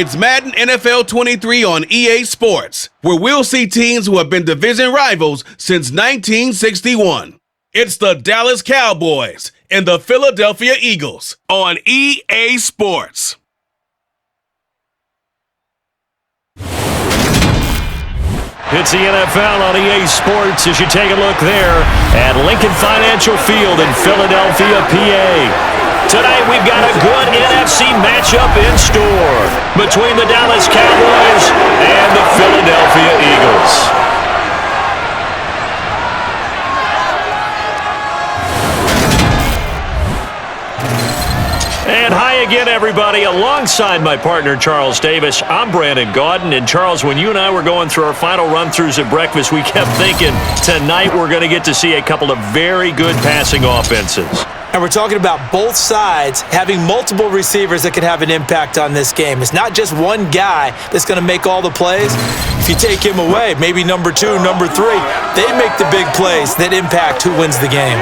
It's Madden NFL 23 on EA Sports, where we'll see teams who have been division rivals since 1961. It's the Dallas Cowboys and the Philadelphia Eagles on EA Sports. It's the NFL on EA Sports as you take a look there at Lincoln Financial Field in Philadelphia, PA. Tonight we've got a good NFC matchup in store between the Dallas Cowboys and the Philadelphia Eagles. And hi again, everybody. Alongside my partner, Charles Davis, I'm Brandon Gaudin. And Charles, when you and I were going through our final run-throughs at breakfast, we kept thinking tonight we're going to get to see a couple of very good passing offenses. And we're talking about both sides having multiple receivers that can have an impact on this game. It's not just one guy that's going to make all the plays. If you take him away, maybe number 2, number 3, they make the big plays that impact who wins the game.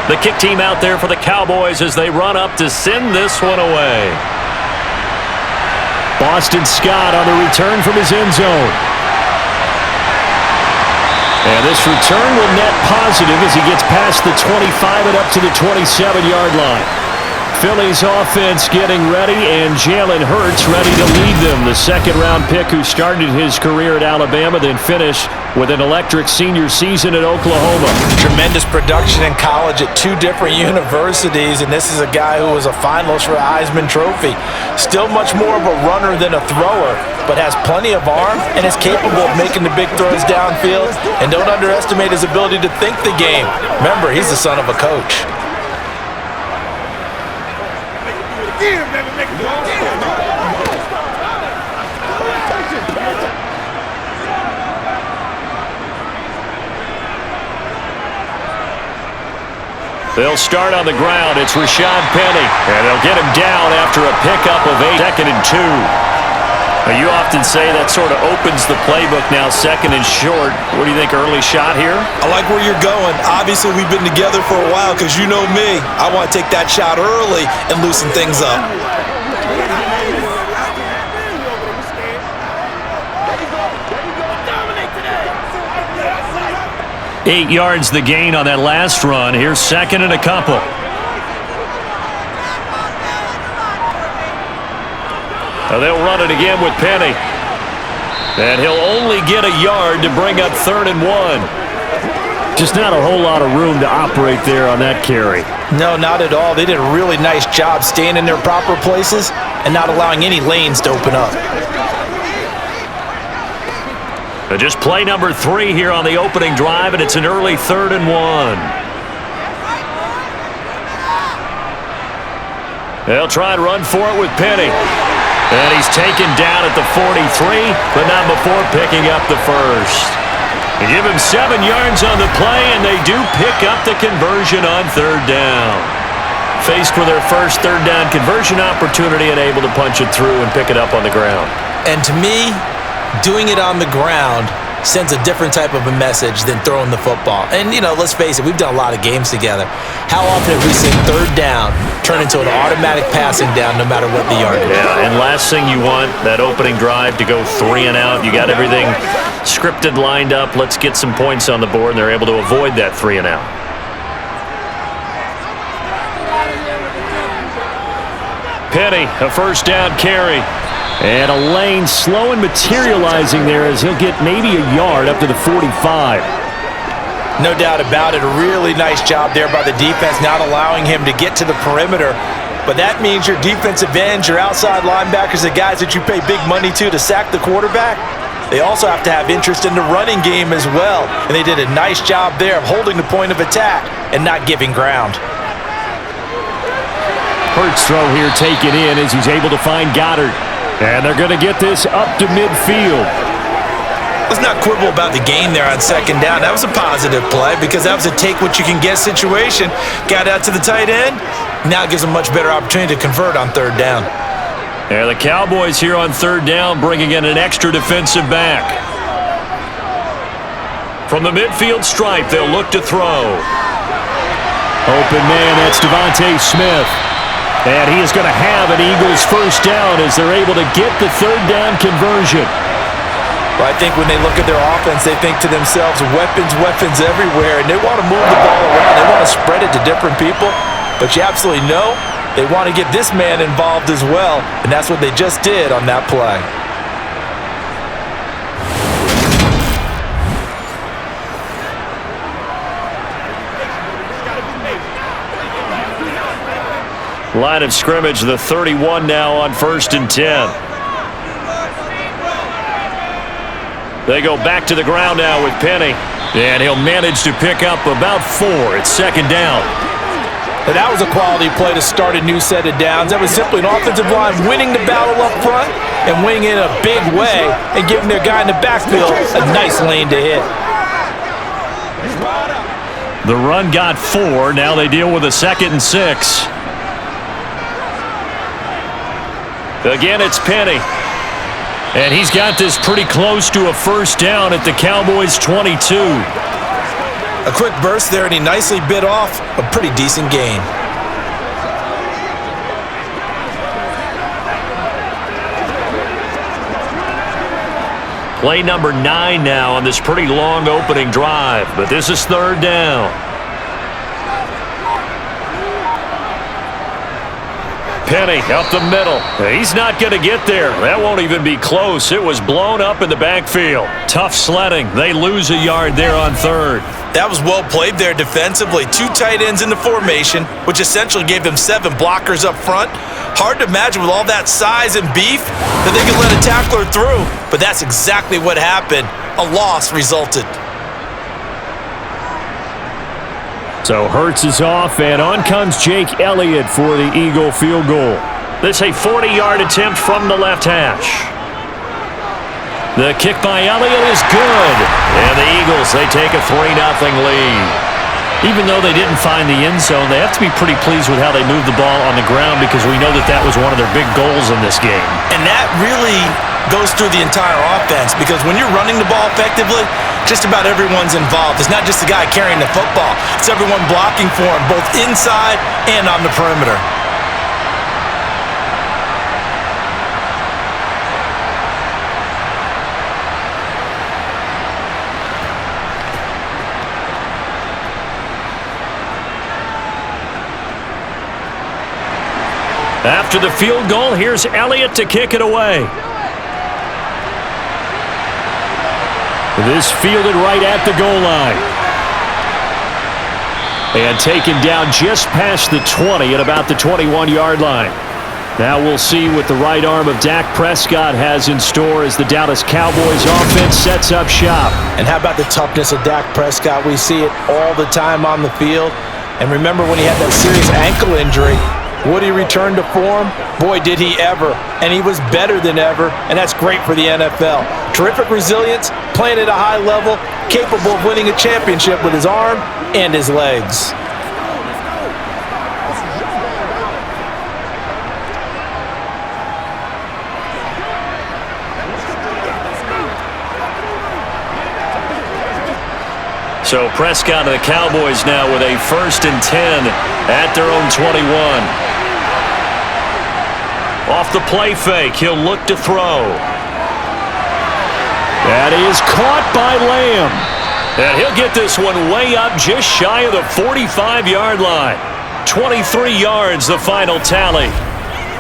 The kick team out there for the Cowboys as they run up to send this one away. Boston Scott on the return from his end zone. And this return will net positive as he gets past the 25 and up to the 27-yard line. Philly's offense getting ready, and Jalen Hurts ready to lead them. The second-round pick who started his career at Alabama, then finished with an electric senior season at Oklahoma. Tremendous production in college at 2 different universities, and this is a guy who was a finalist for the Heisman Trophy. Still much more of a runner than a thrower, but has plenty of arm and is capable of making the big throws downfield. And don't underestimate his ability to think the game. Remember, he's the son of a coach. They'll start on the ground. It's Rashad Penny. And they'll get him down after a pickup of 8. 2nd and 2. Now, you often say that sort of opens the playbook now, 2nd and short. What do you think, early shot here? I like where you're going. Obviously, we've been together for a while because you know me. I want to take that shot early and loosen things up. 8 yards the gain on that last run. Here's 2nd and a couple. Now they'll run it again with Penny. And he'll only get a yard to bring up 3rd and 1. Just not a whole lot of room to operate there on that carry. No, not at all. They did a really nice job staying in their proper places and not allowing any lanes to open up. Just play number 3 here on the opening drive, and it's an early 3rd and 1. They'll try and run for it with Penny. And he's taken down at the 43, but not before picking up the first. They give him 7 yards on the play, and they do pick up the conversion on 3rd down. Faced with their first 3rd down conversion opportunity and able to punch it through and pick it up on the ground. And to me, doing it on the ground sends a different type of a message than throwing the football. And, you know, let's face it, we've done a lot of games together. How often have we seen 3rd down turn into an automatic passing down no matter what the yard is? Yeah, and last thing you want, that opening drive to go 3 and out. You got everything scripted, lined up. Let's get some points on the board, and they're able to avoid that 3 and out. Penny, a 1st down carry. And a lane slow and materializing there as he'll get maybe a yard up to the 45. No doubt about it. A really nice job there by the defense, not allowing him to get to the perimeter but that means your defensive ends, your outside linebackers, the guys that you pay big money to sack the quarterback, they also have to have interest in the running game as well. And they did a nice job there of holding the point of attack and not giving ground. Hurts throw here taken in as he's able to find Goddard. And they're going to get this up to midfield. Let's not quibble about the gain there on second down. That was a positive play because that was a take-what-you-can-get situation. Got out to the tight end. Now it gives them a much better opportunity to convert on third down. And the Cowboys here on third down bringing in an extra defensive back. From the midfield stripe, they'll look to throw. Open man, that's Devontae Smith. And he is going to have an Eagles first down as they're able to get the third down conversion. Well, I think when they look at their offense, they think to themselves, weapons, weapons everywhere, and they want to move the ball around. They want to spread it to different people, but you absolutely know they want to get this man involved as well, and that's what they just did on that play. Line of scrimmage, the 31 now on 1st and 10. They go back to the ground now with Penny. And he'll manage to pick up about 4. It's second down. And that was a quality play to start a new set of downs. That was simply an offensive line winning the battle up front and winning it in a big way and giving their guy in the backfield a nice lane to hit. The run got 4. Now they deal with a 2nd and 6. Again, it's Penny. And he's got this pretty close to a first down at the Cowboys' 22. A quick burst there, and he nicely bit off a pretty decent gain. Play number 9 now on this pretty long opening drive, but this is third down. Penny up the middle. He's not going to get there. That won't even be close. It was blown up in the backfield. Tough sledding. They lose a yard there on third. That was well played there defensively. 2 tight ends in the formation, which essentially gave them 7 blockers up front. Hard to imagine with all that size and beef that they could let a tackler through, but that's exactly what happened. A loss resulted. So Hurts is off, and on comes Jake Elliott for the Eagle field goal. This a 40-yard attempt from the left hash. The kick by Elliott is good. And the Eagles, they take a 3-0 lead. Even though they didn't find the end zone, they have to be pretty pleased with how they moved the ball on the ground because we know that that was one of their big goals in this game. And that really goes through the entire offense because when you're running the ball effectively, just about everyone's involved. It's not just the guy carrying the football. It's everyone blocking for him, both inside and on the perimeter. After the field goal, here's Elliott to kick it away. This fielded right at the goal line. And taken down just past the 20 at about the 21-yard line. Now we'll see what the right arm of Dak Prescott has in store as the Dallas Cowboys offense sets up shop. And how about the toughness of Dak Prescott? We see it all the time on the field. And remember when he had that serious ankle injury, would he return to form? Boy, did he ever. And he was better than ever, and that's great for the NFL. Terrific resilience, playing at a high level, capable of winning a championship with his arm and his legs. So Prescott and the Cowboys now with a 1st and 10 at their own 21. Off the play fake, he'll look to throw. That is caught by Lamb. And he'll get this one way up just shy of the 45-yard line. 23 yards, the final tally.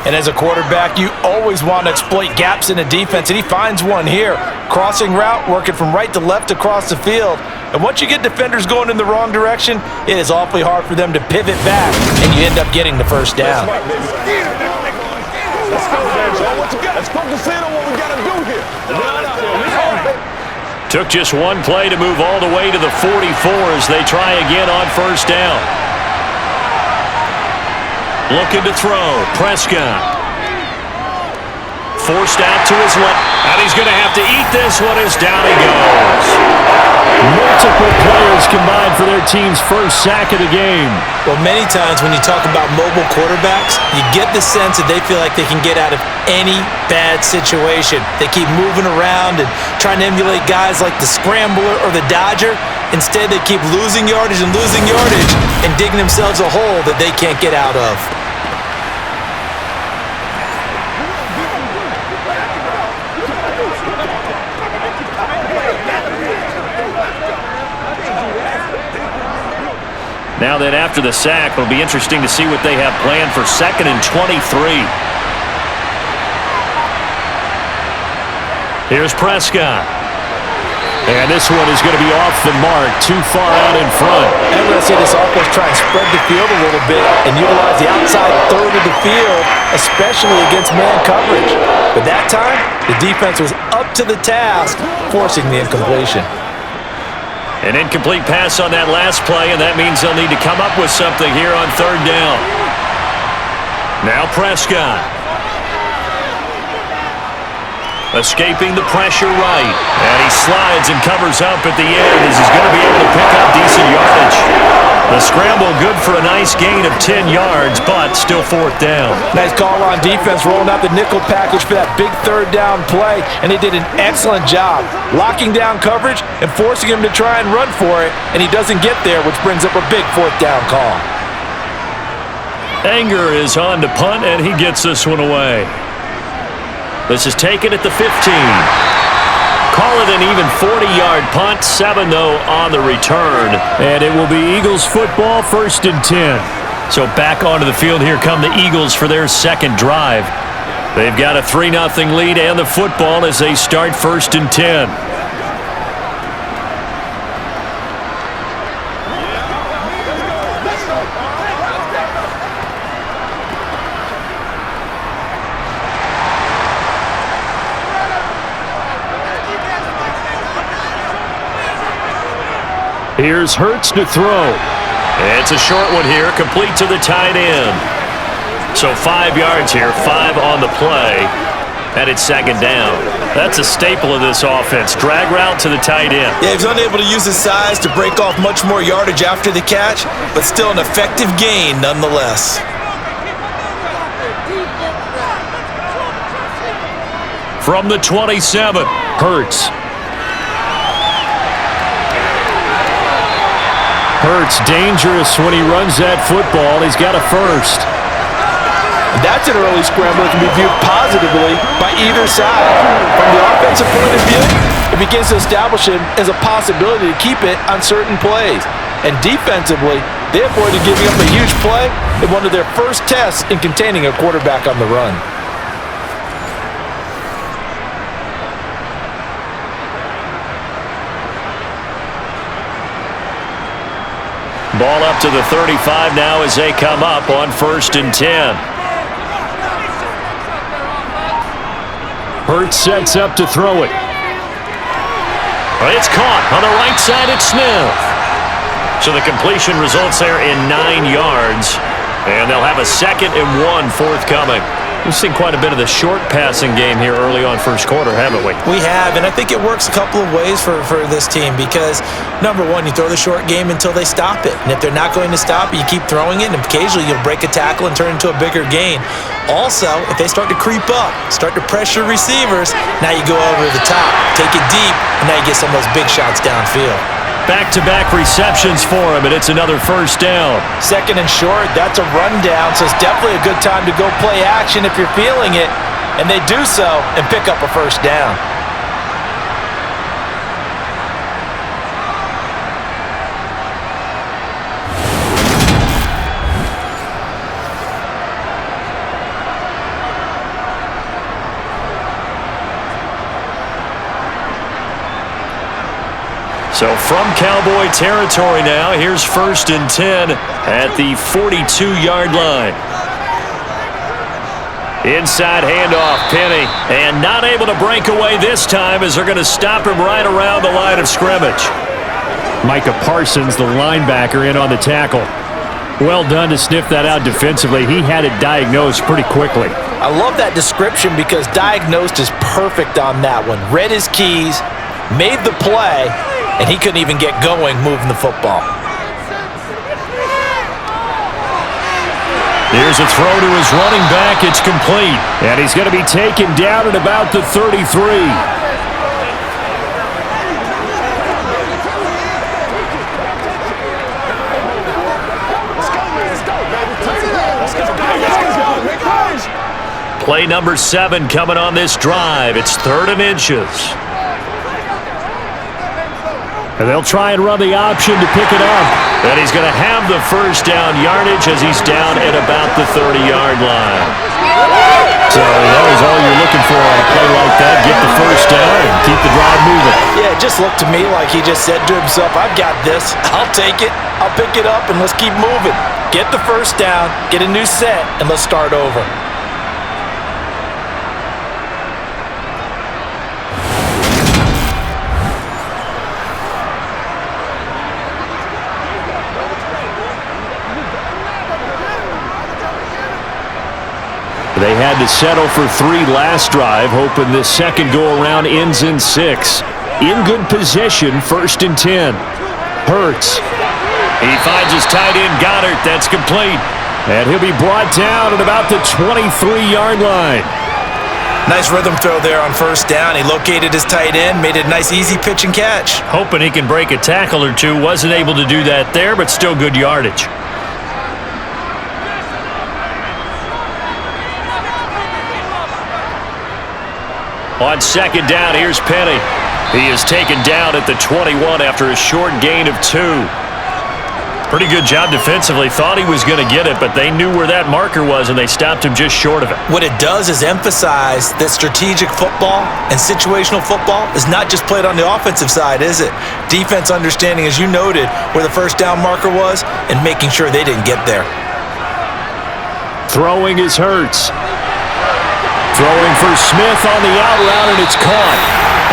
And as a quarterback, you always want to exploit gaps in the defense, and he finds one here. Crossing route, working from right to left across the field. And once you get defenders going in the wrong direction, it is awfully hard for them to pivot back, and you end up getting the first down. Let's go, man. Joe. What you got? Let's focus in on what we got to do here. Took just one play to move all the way to the 44 as they try again on first down. Looking to throw. Prescott. Forced out to his left. And he's going to have to eat this one as down he goes. Multiple players combined for their team's first sack of the game. Well, many times when you talk about mobile quarterbacks, you get the sense that they feel like they can get out of any bad situation. They keep moving around and trying to emulate guys like the Scrambler or the Dodger. Instead, they keep losing yardage and digging themselves a hole that they can't get out of. Now then, after the sack, it'll be interesting to see what they have planned for 2nd and 23. Here's Prescott. And this one is going to be off the mark, too far out in front. I'm going to see this offense try and spread the field a little bit and utilize the outside third of the field, especially against man coverage. But that time, the defense was up to the task, forcing the incompletion. An incomplete pass on that last play, and that means they'll need to come up with something here on 3rd down. Now Prescott. Escaping the pressure right. And he slides and covers up at the end as he's going to be able to pick up decent yardage. The scramble good for a nice gain of 10 yards, but still 4th down. Nice call on defense, rolling out the nickel package for that big 3rd down play, and they did an excellent job locking down coverage and forcing him to try and run for it, and he doesn't get there, which brings up a big 4th down call. Anger is on to punt, and he gets this one away. This is taken at the 15. Call it an even 40-yard punt, 7 though on the return. And it will be Eagles football, 1st and 10. So back onto the field here come the Eagles for their 2nd drive. They've got a 3-0 lead and the football as they start 1st and 10. Here's Hurts to throw. It's a short one here, complete to the tight end. So 5 yards here, 5 on the play, and it's 2nd down. That's a staple of this offense. Drag route to the tight end. Yeah, he was unable to use his size to break off much more yardage after the catch, but still an effective gain nonetheless. From the 27, Hurts. Hurts dangerous when he runs that football. He's got a first. That's an early scramble that can be viewed positively by either side. From the offensive point of view, it begins to establish him as a possibility to keep it on certain plays. And defensively, they avoided giving up a huge play in one of their first tests in containing a quarterback on the run. ball up to the 35 now as they come up on 1st and 10. Hurts sets up to throw it. It's caught on the right side at Smith. So the completion results there in 9 yards. And they'll have a 2nd and 1 forthcoming. We've seen quite a bit of the short passing game here early on first quarter, haven't we? We have, and I think it works a couple of ways for this team because, number one, you throw the short game until they stop it. And if they're not going to stop it, you keep throwing it, and occasionally you'll break a tackle and turn it into a bigger gain. Also, if they start to creep up, start to pressure receivers, now you go over the top, take it deep, and now you get some of those big shots downfield. Back-to-back receptions for him, and it's another first down. 2nd and short, that's a rundown, so it's definitely a good time to go play action if you're feeling it. And they do so and pick up a first down. So from Cowboy territory now, here's 1st and 10 at the 42-yard line. Inside handoff, Penny. And not able to break away this time as they're going to stop him right around the line of scrimmage. Micah Parsons, the linebacker, in on the tackle. Well done to sniff that out defensively. He had it diagnosed pretty quickly. I love that description because diagnosed is perfect on that one. Read his keys, made the play, and he couldn't even get going moving the football. Here's a throw to his running back. It's complete. And he's going to be taken down at about the 33. Play number 7 coming on this drive. It's 3rd and inches. And they'll try and run the option to pick it up. And he's going to have the first down yardage as he's down at about the 30-yard line. So that was all you're looking for on a play like that. Get the first down and keep the drive moving. Yeah, it just looked to me like he just said to himself, I've got this. I'll take it. I'll pick it up, and let's keep moving. Get the first down, get a new set, and let's start over. They had to settle for 3 last drive, hoping this second go-around ends in 6. In good position, 1st and 10. Hurts. He finds his tight end, Goddard. That's complete. And he'll be brought down at about the 23-yard line. Nice rhythm throw there on 1st down. He located his tight end, made it a nice easy pitch and catch. Hoping he can break a tackle or two. Wasn't able to do that there, but still good yardage. On 2nd down, here's Penny. He is taken down at the 21 after a short gain of 2. Pretty good job defensively. Thought he was going to get it, but they knew where that marker was, and they stopped him just short of it. What it does is emphasize that strategic football and situational football is not just played on the offensive side, is it? Defense understanding, as you noted, where the first down marker was and making sure they didn't get there. Throwing is Hurts. Throwing for Smith on the out route, and it's caught.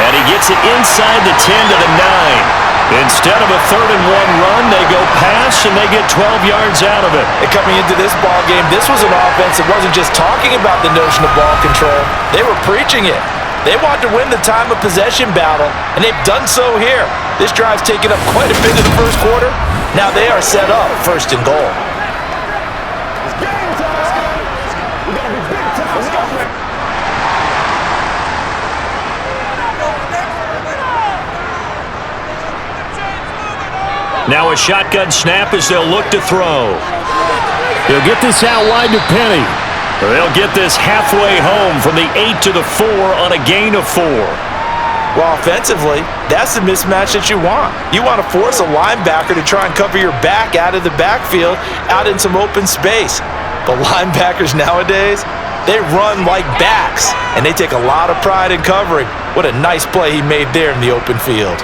And he gets it inside the 10 to the 9. Instead of a 3rd and 1 run, they go pass, and they get 12 yards out of it. And coming into this ball game, this was an offense that wasn't just talking about the notion of ball control. They were preaching it. They wanted to win the time of possession battle, and they've done so here. This drive's taken up quite a bit of the first quarter. Now they are set up 1st and goal. Now a shotgun snap as they'll look to throw. They'll get this out wide to Penny. They'll get this halfway home from the 8 to the 4 on a gain of 4. Well, offensively, that's the mismatch that you want. You want to force a linebacker to try and cover your back out of the backfield, out in some open space. But linebackers nowadays, they run like backs, and they take a lot of pride in covering. What a nice play he made there in the open field.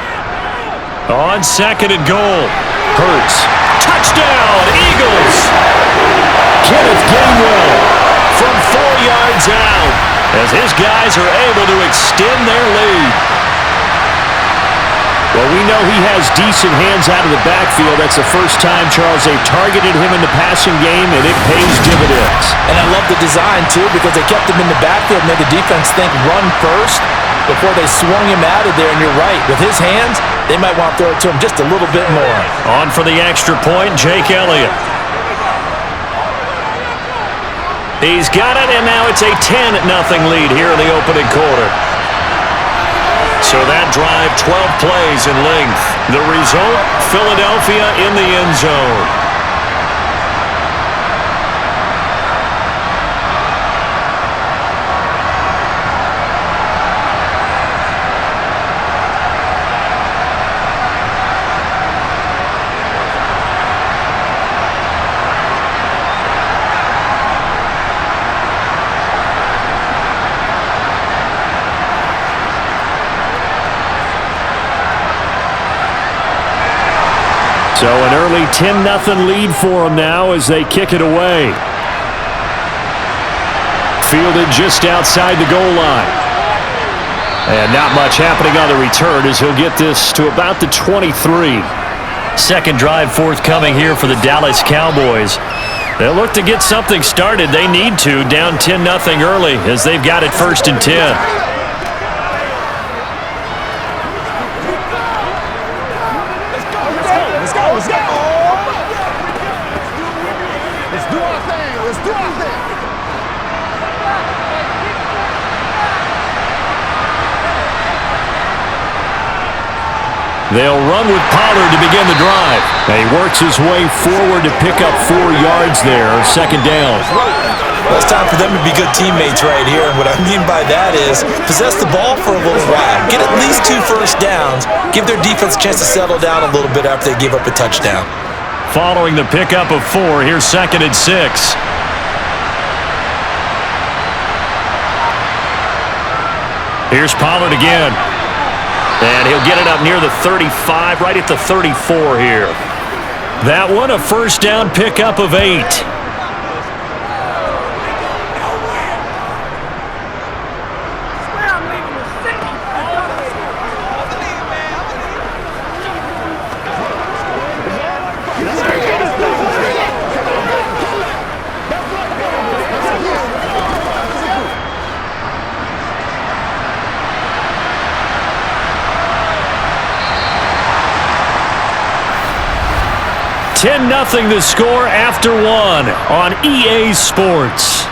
On 2nd and goal, Hurts. Touchdown, Eagles! Kenneth Gainwell from 4 yards out as his guys are able to extend their lead. Well, we know he has decent hands out of the backfield. That's the first time, Charles, they've targeted him in the passing game, and it pays dividends. And I love the design, too, because they kept him in the backfield, made the defense think run first before they swung him out of there. And you're right, with his hands, they might want to throw it to him just a little bit more. On for the extra point, Jake Elliott. He's got it, and now it's a 10-0 lead here in the opening quarter. So that drive, 12 plays in length. The result, Philadelphia in the end zone. So an early 10-0 lead for them now as they kick it away. Fielded just outside the goal line. And not much happening on the return as he'll get this to about the 23. Second drive forthcoming here for the Dallas Cowboys. They'll look to get something started. They need to, down 10-0 early as they've got it 1st and 10. They'll run with Pollard to begin the drive. And he works his way forward to pick up 4 yards there, 2nd down. Well, it's time for them to be good teammates right here. And what I mean by that is possess the ball for a little while. Get at least 2 first downs. Give their defense a chance to settle down a little bit after they give up a touchdown. Following the pickup of 4, here's 2nd and 6. Here's Pollard again. And he'll get it up near the 35, right at the 34 here. That one, a 1st down pickup of 8. Nothing to score after 1 on EA Sports.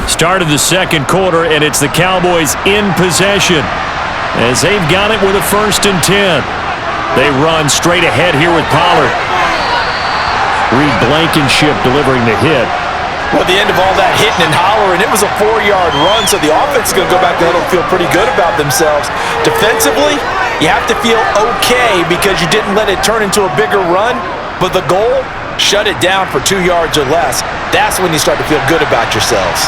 Start of the 2nd quarter, and it's the Cowboys in possession as they've got it with a 1st and 10. They run straight ahead here with Pollard. Reed Blankenship delivering the hit. Well, at the end of all that hitting and hollering, it was a 4-yard run, so the offense is going to go back to the huddle and feel pretty good about themselves. Defensively, you have to feel okay because you didn't let it turn into a bigger run, but the goal, shut it down for 2 yards or less. That's when you start to feel good about yourselves.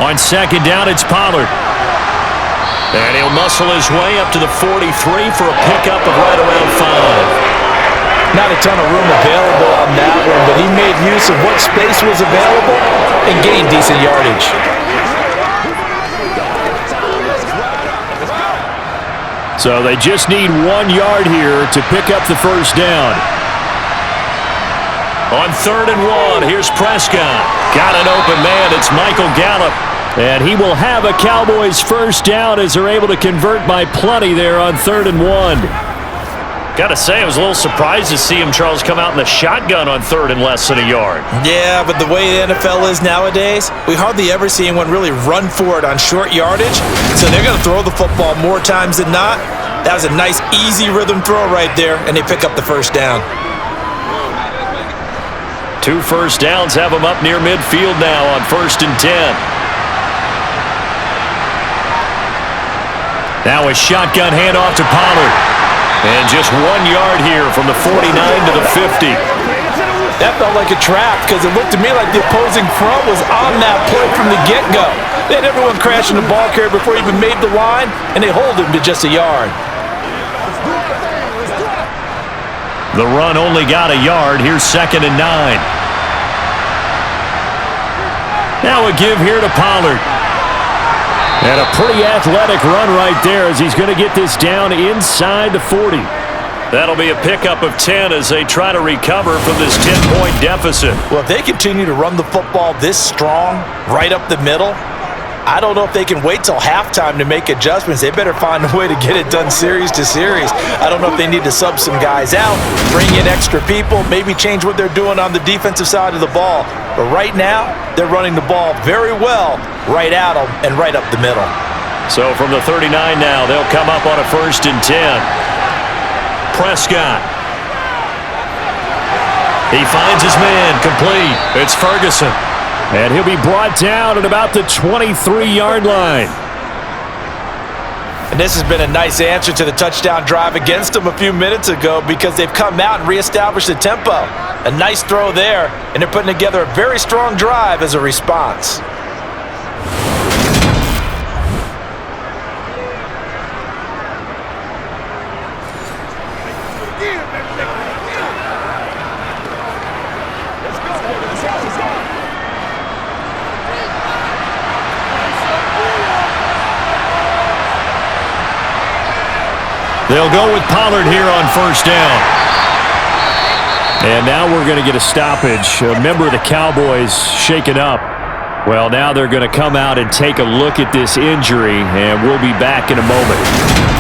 On 2nd down, it's Pollard. And he'll muscle his way up to the 43 for a pickup of right around 5. Not a ton of room available on that one, but he made use of what space was available and gained decent yardage. So they just need 1 yard here to pick up the 1st down. On 3rd and 1, here's Prescott. Got an open man. It's Michael Gallup. And he will have a Cowboys 1st down as they're able to convert by plenty there on 3rd and 1. Got to say, I was a little surprised to see him, Charles, come out in the shotgun on 3rd and less than a yard. Yeah, but the way the NFL is nowadays, we hardly ever see anyone really run for it on short yardage. So they're going to throw the football more times than not. That was a nice, easy rhythm throw right there, and they pick up the 1st down. 2 first downs have them up near midfield now on 1st and 10. Now a shotgun handoff to Pollard. And just 1 yard here from the 49 to the 50. That felt like a trap because it looked to me like the opposing front was on that play from the get-go. They had everyone crashing the ball carrier before he even made the line, and they hold him to just a yard. The run only got a yard. Here's 2nd and 9. Now a give here to Pollard. And a pretty athletic run right there as he's going to get this down inside the 40. That'll be a pickup of 10 as they try to recover from this 10-point deficit. Well, if they continue to run the football this strong, right up the middle, I don't know if they can wait till halftime to make adjustments. They better find a way to get it done series to series. I don't know if they need to sub some guys out, bring in extra people, maybe change what they're doing on the defensive side of the ball. But right now, they're running the ball very well right at them and right up the middle. So from the 39 now, they'll come up on a 1st and 10. Prescott. He finds his man complete. It's Ferguson. And he'll be brought down at about the 23-yard line. And this has been a nice answer to the touchdown drive against them a few minutes ago because they've come out and reestablished the tempo. A nice throw there, and they're putting together a very strong drive as a response. They'll go with Pollard here on first down. And now we're going to get a stoppage. A member of the Cowboys shaken up. Well, now they're going to come out and take a look at this injury, and we'll be back in a moment.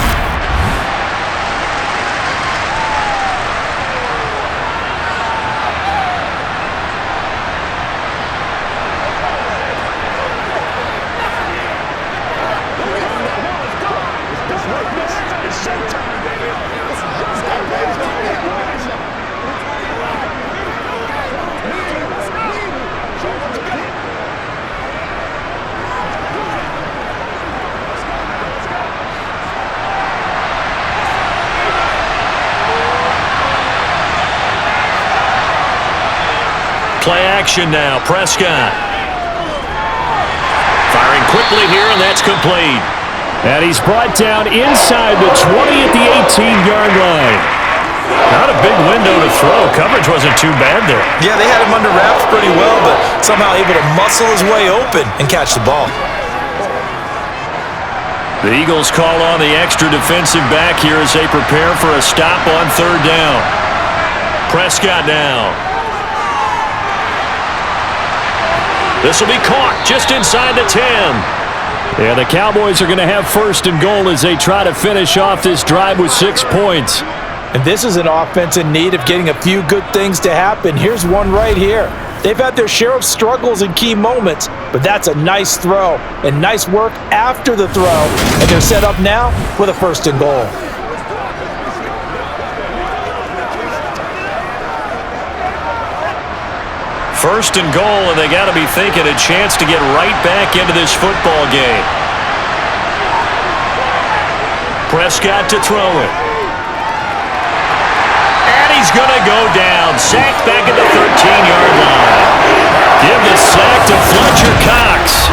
Play action now. Prescott. Firing quickly here, and that's complete. And he's brought down inside the 20 at the 18-yard line. Not a big window to throw. Coverage wasn't too bad there. Yeah, they had him under wraps pretty well, but somehow able to muscle his way open and catch the ball. The Eagles call on the extra defensive back here as they prepare for a stop on third down. Prescott now. This will be caught just inside the 10. Yeah, the Cowboys are going to have first and goal as they try to finish off this drive with 6 points. And this is an offense in need of getting a few good things to happen. Here's one right here. They've had their share of struggles in key moments, but that's a nice throw and nice work after the throw. And they're set up now with a first and goal. First and goal, and they got to be thinking a chance to get right back into this football game. Prescott to throw it. And he's going to go down. Sacked back at the 13-yard line. Give the sack to Fletcher Cox.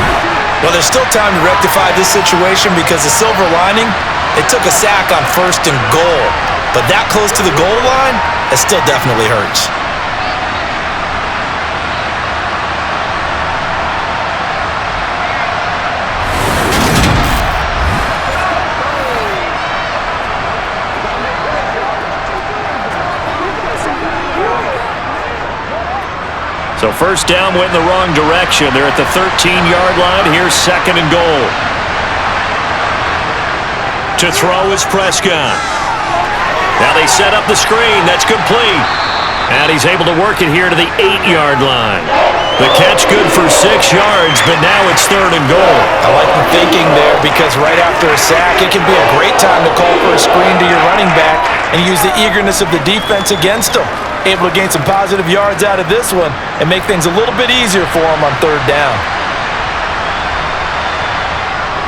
Well, there's still time to rectify this situation because the silver lining, it took a sack on first and goal. But that close to the goal line, it still definitely hurts. So first down went in the wrong direction. They're at the 13-yard line. Here's second and goal. To throw is Prescott. Now they set up the screen. That's complete. And he's able to work it here to the 8-yard line. The catch good for 6 yards, but now it's third and goal. I like the thinking there because right after a sack, it can be a great time to call for a screen to your running back and use the eagerness of the defense against him. Able to gain some positive yards out of this one and make things a little bit easier for him on third down.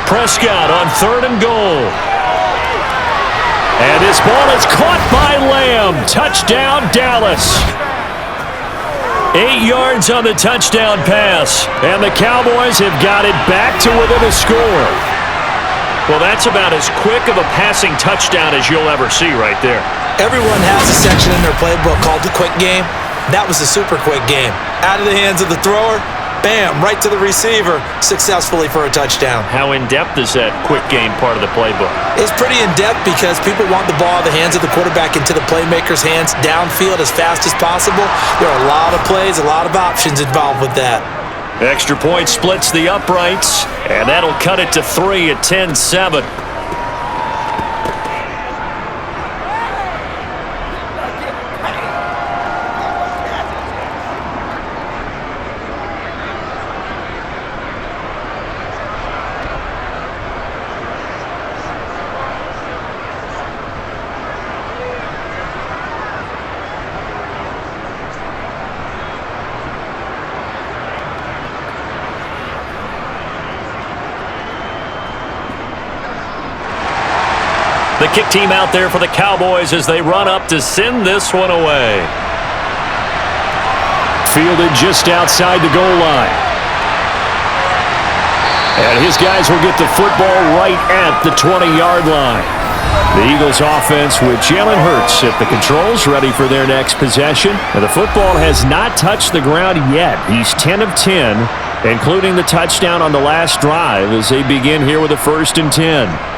Prescott on third and goal. And this ball is caught by Lamb. Touchdown, Dallas. 8 yards on the touchdown pass. And the Cowboys have got it back to within a score. Well, that's about as quick of a passing touchdown as you'll ever see right there. Everyone has a section in their playbook called the quick game. That was the super quick game. Out of the hands of the thrower, bam, right to the receiver, successfully for a touchdown. How in-depth is that quick game part of the playbook? It's pretty in-depth because people want the ball out of the hands of the quarterback into the playmaker's hands downfield as fast as possible. There are a lot of plays, a lot of options involved with that. Extra point splits the uprights, and that'll cut it to 3 at 10-7. The kick team out there for the Cowboys as they run up to send this one away. Fielded just outside the goal line. And his guys will get the football right at the 20-yard line. The Eagles offense with Jalen Hurts at the controls, ready for their next possession. And the football has not touched the ground yet. He's 10 of 10, including the touchdown on the last drive as they begin here with a 1st and 10.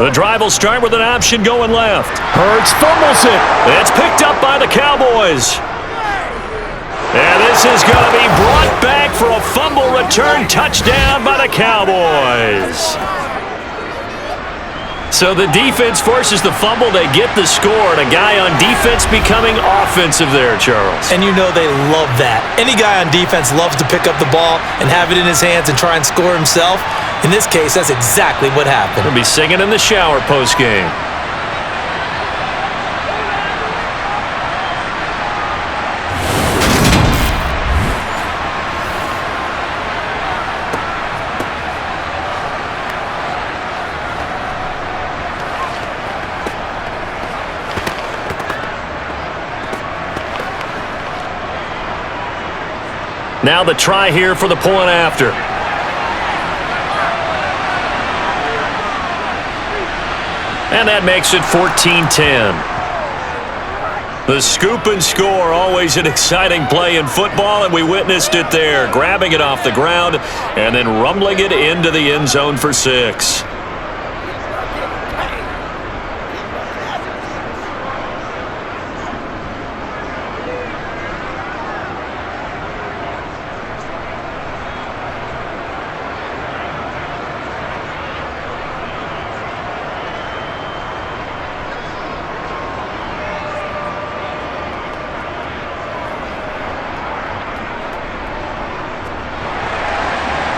The drive will start with an option going left. Hurts fumbles it. It's picked up by the Cowboys. And this is going to be brought back for a fumble return touchdown by the Cowboys. So the defense forces the fumble. They get the score, and a guy on defense becoming offensive there, Charles. And you know they love that. Any guy on defense loves to pick up the ball and have it in his hands and try and score himself. In this case, that's exactly what happened. He'll be singing in the shower post-game. Now the try here for the point after. And that makes it 14-10. The scoop and score, always an exciting play in football, and we witnessed it there, grabbing it off the ground and then rumbling it into the end zone for 6.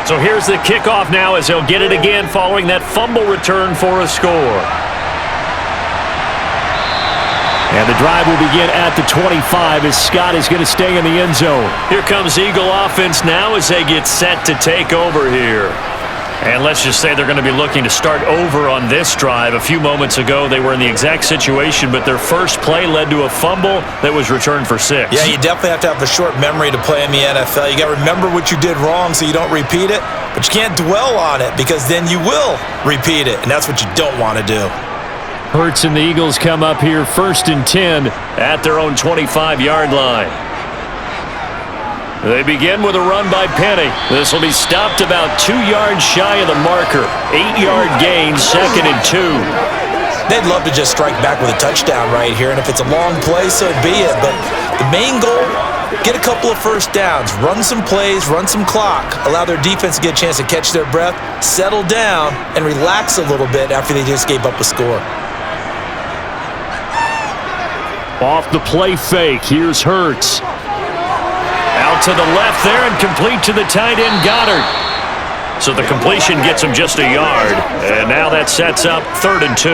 So here's the kickoff now as he'll get it again following that fumble return for a score. And the drive will begin at the 25 as Scott is going to stay in the end zone. Here comes Eagle offense now as they get set to take over here. And let's just say they're going to be looking to start over on this drive. A few moments ago, they were in the exact situation, but their first play led to a fumble that was returned for 6. Yeah, you definitely have to have a short memory to play in the NFL. You got to remember what you did wrong so you don't repeat it, but you can't dwell on it because then you will repeat it, and that's what you don't want to do. Hurts and the Eagles come up here 1st and 10 at their own 25-yard line. They begin with a run by Penny. This will be stopped about 2 yards shy of the marker. 8-yard gain, 2nd and 2. They'd love to just strike back with a touchdown right here, and if it's a long play, so be it. But the main goal, get a couple of first downs, run some plays, run some clock, allow their defense to get a chance to catch their breath, settle down, and relax a little bit after they just gave up a score. Off the play fake, here's Hurts. Out to the left there and complete to the tight end Goddard. So the completion gets him just a yard. And now that sets up 3rd and 2.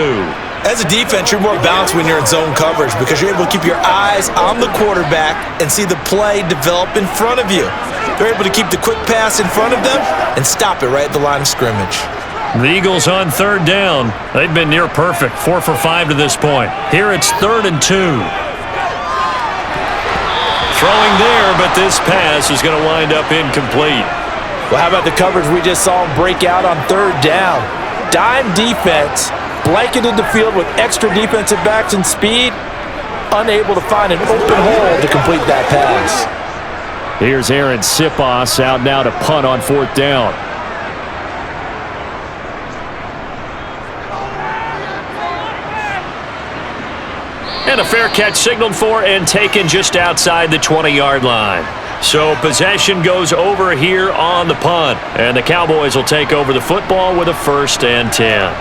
As a defense, you're more balanced when you're in zone coverage because you're able to keep your eyes on the quarterback and see the play develop in front of you. They're able to keep the quick pass in front of them and stop it right at the line of scrimmage. The Eagles on 3rd down. They've been near perfect, 4 for 5 to this point. Here it's 3rd and 2. Throwing there, but this pass is going to wind up incomplete. Well, how about the coverage we just saw him break out on 3rd down? Dime defense, blanketed the field with extra defensive backs and speed, unable to find an open hole to complete that pass. Here's Aaron Sipos out now to punt on 4th down. And a fair catch signaled for and taken just outside the 20-yard line. So possession goes over here on the punt. And the Cowboys will take over the football with a 1st and 10.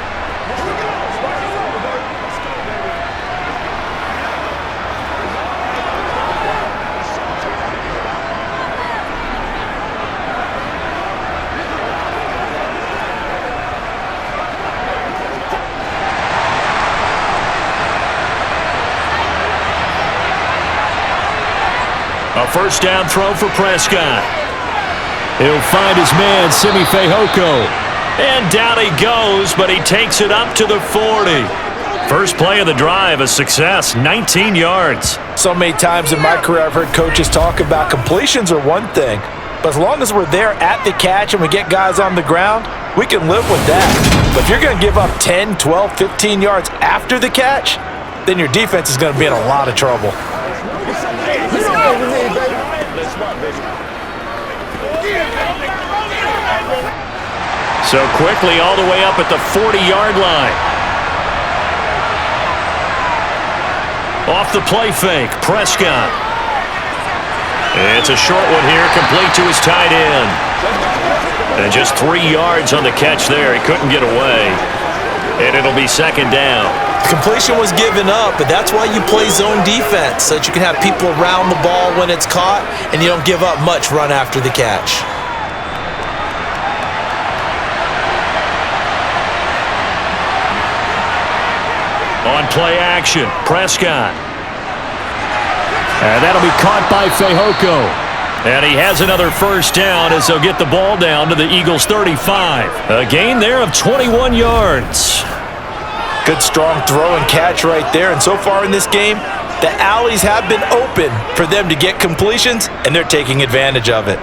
A 1st down throw for Prescott. He'll find his man, Simi Fehoko. And down he goes, but he takes it up to the 40. First play of the drive, a success, 19 yards. So many times in my career I've heard coaches talk about completions are one thing, but as long as we're there at the catch and we get guys on the ground, we can live with that. But if you're going to give up 10, 12, 15 yards after the catch, then your defense is going to be in a lot of trouble. So quickly all the way up at the 40-yard line. Off the play fake, Prescott. It's a short one here, complete to his tight end. And just 3 yards on the catch there. He couldn't get away. And it'll be second down. Completion was given up, but that's why you play zone defense, so that you can have people around the ball when it's caught, and you don't give up much run after the catch. On play action, Prescott. And that'll be caught by Fehoko. And he has another first down as they'll get the ball down to the Eagles' 35. A gain there of 21 yards. Good strong throw and catch right there, and so far in this game, the alleys have been open for them to get completions, and they're taking advantage of it.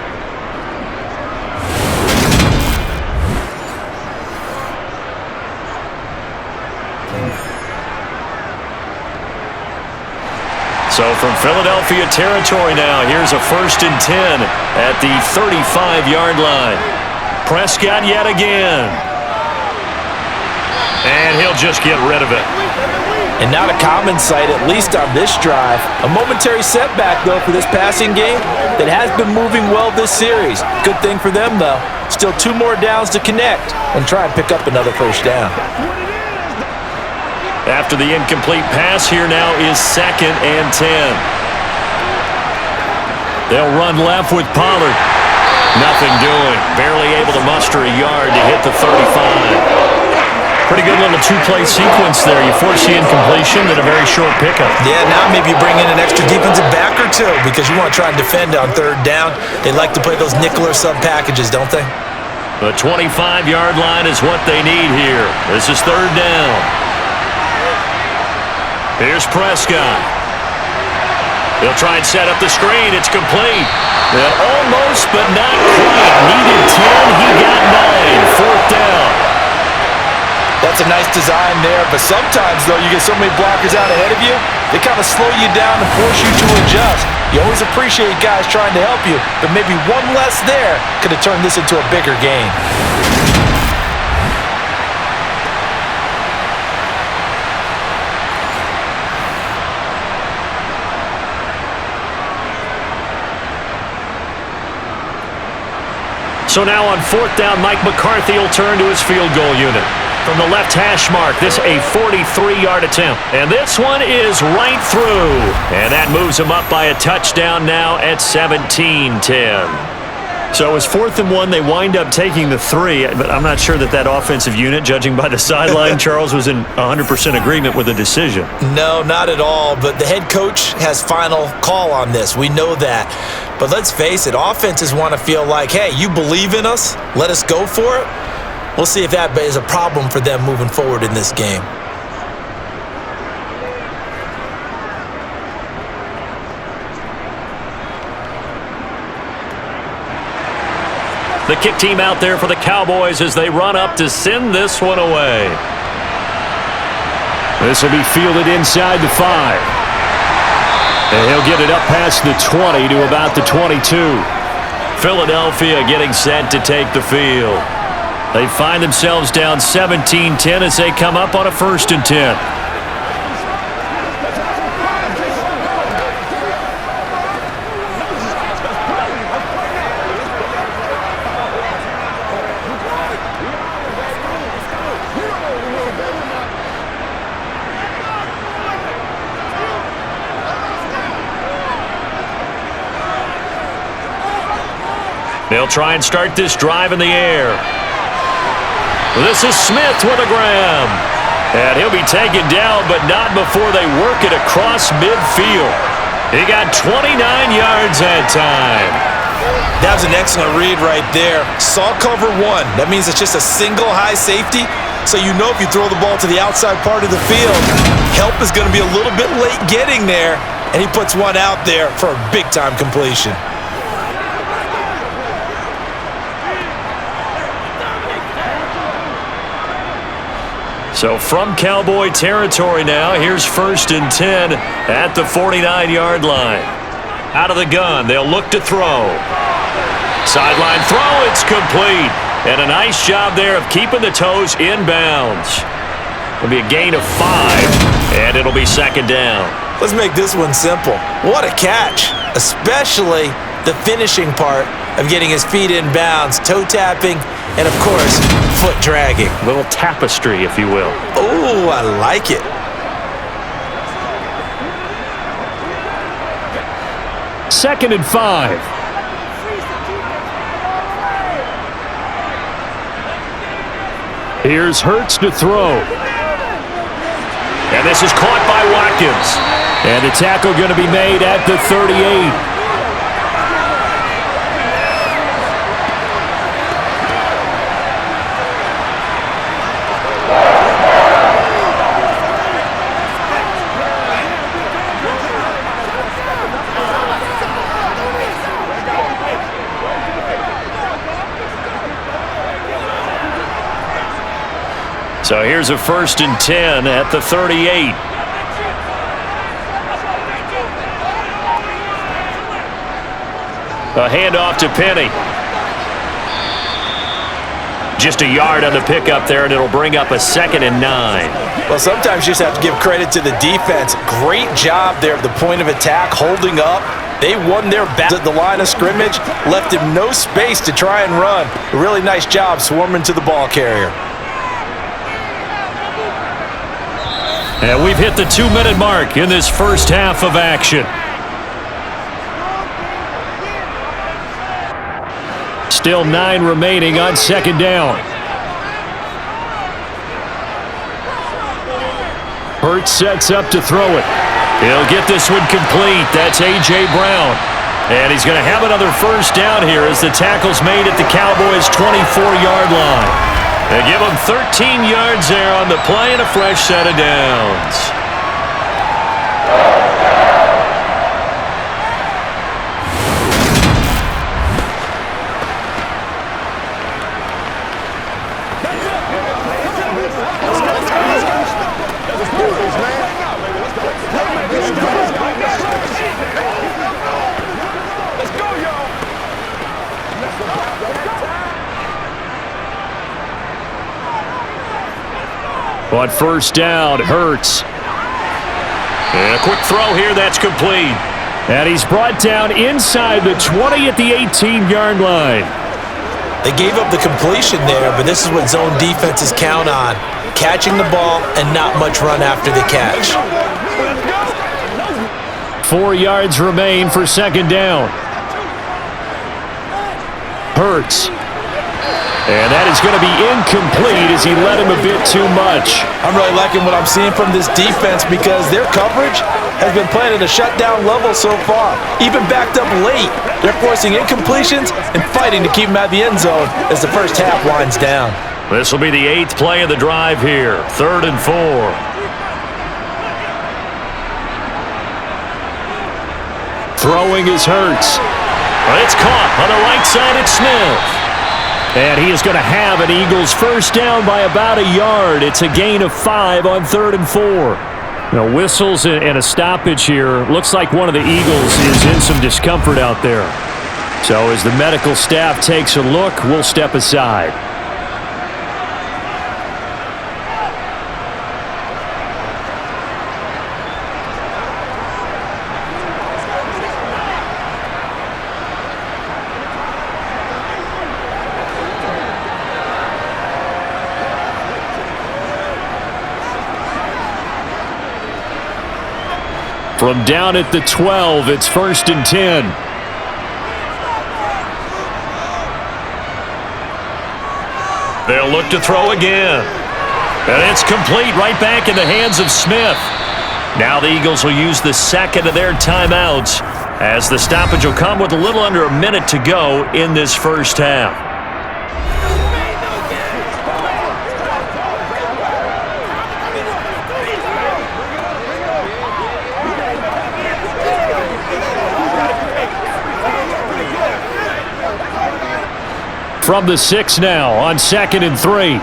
So from Philadelphia territory now, here's a 1st and 10 at the 35-yard line. Prescott yet again. And he'll just get rid of it. And not a common sight, at least on this drive. A momentary setback, though, for this passing game that has been moving well this series. Good thing for them, though. Still 2 more downs to connect and try and pick up another first down. After the incomplete pass, here now is 2nd and 10. They'll run left with Pollard. Nothing doing. Barely able to muster a yard to hit the 35. Pretty good little 2-play sequence there. You force the incompletion and a very short pickup. Yeah, now maybe you bring in an extra defensive back or 2 because you want to try and defend on 3rd down. They like to play those nickel or sub packages, don't they? The 25-yard line is what they need here. This is 3rd down. Here's Prescott. They'll try and set up the screen. It's complete. And almost, but not quite. Needed 10. He got 9. 4th down. That's a nice design there, but sometimes, though, you get so many blockers out ahead of you, they kind of slow you down and force you to adjust. You always appreciate guys trying to help you, but maybe one less there could have turned this into a bigger game. So now on 4th down, Mike McCarthy will turn to his field goal unit. From the left hash mark, this a 43-yard attempt. And this one is right through. And that moves him up by a touchdown now at 17-10. So it was 4th and 1. They wind up taking the 3. But I'm not sure that offensive unit, judging by the sideline, Charles, was in 100% agreement with the decision. No, not at all. But the head coach has final call on this. We know that. But let's face it, offenses want to feel like, hey, you believe in us, let us go for it. We'll see if that is a problem for them moving forward in this game. The kick team out there for the Cowboys as they run up to send this one away. This will be fielded inside the 5. And he'll get it up past the 20 to about the 22. Philadelphia getting set to take the field. They find themselves down 17-10 as they come up on a 1st and 10. They'll try and start this drive in the air. This is Smith with a grab. And he'll be taken down, but not before they work it across midfield. He got 29 yards that time. That was an excellent read right there. Saw cover 1. That means it's just a single high safety. So you know if you throw the ball to the outside part of the field, help is going to be a little bit late getting there. And he puts one out there for a big-time completion. So from Cowboy territory now, here's 1st and 10 at the 49-yard line. Out of the gun, they'll look to throw. Sideline throw, it's complete. And a nice job there of keeping the toes inbounds. It'll be a gain of 5, and it'll be 2nd down. Let's make this one simple. What a catch, especially the finishing part of getting his feet in bounds, toe tapping, and of course, foot dragging. A little tapestry, if you will. Oh, I like it. Second and 5. Here's Hurts to throw. And this is caught by Watkins. And the tackle going to be made at the 38. So here's a 1st and 10 at the 38. A handoff to Penny. Just a yard on the pickup there, and it'll bring up a 2nd and 9. Well, sometimes you just have to give credit to the defense. Great job there at the point of attack, holding up. They won their battle at the line of scrimmage, left him no space to try and run. A really nice job swarming to the ball carrier. And we've hit the 2-minute mark in this first half of action. Still 9 remaining on 2nd down. Hurts sets up to throw it. He'll get this one complete. That's A.J. Brown. And he's going to have another 1st down here as the tackle's made at the Cowboys' 24-yard line. They give him 13 yards there on the play and a fresh set of downs. On 1st down, Hurts. And a quick throw here, that's complete. And he's brought down inside the 20 at the 18-yard line. They gave up the completion there, but this is what zone defenses count on. Catching the ball and not much run after the catch. 4 yards remain for 2nd down. Hurts. And that is going to be incomplete as he led him a bit too much. I'm really liking what I'm seeing from this defense because their coverage has been playing at a shutdown level so far. Even backed up late, they're forcing incompletions and fighting to keep them out of the end zone as the first half winds down. This will be the 8th play of the drive here. 3rd and 4. Throwing is Hurts. It's caught on the right side. It's Smith. And he is going to have an Eagles 1st down by about a yard. It's a gain of 5 on 3rd and 4. Now, whistles and a stoppage here. Looks like one of the Eagles is in some discomfort out there. So as the medical staff takes a look, we'll step aside. From down at the 12, it's 1st and 10. They'll look to throw again. And it's complete right back in the hands of Smith. Now the Eagles will use the 2nd of their timeouts as the stoppage will come with a little under a minute to go in this first half. From the 6 now on 2nd and 3.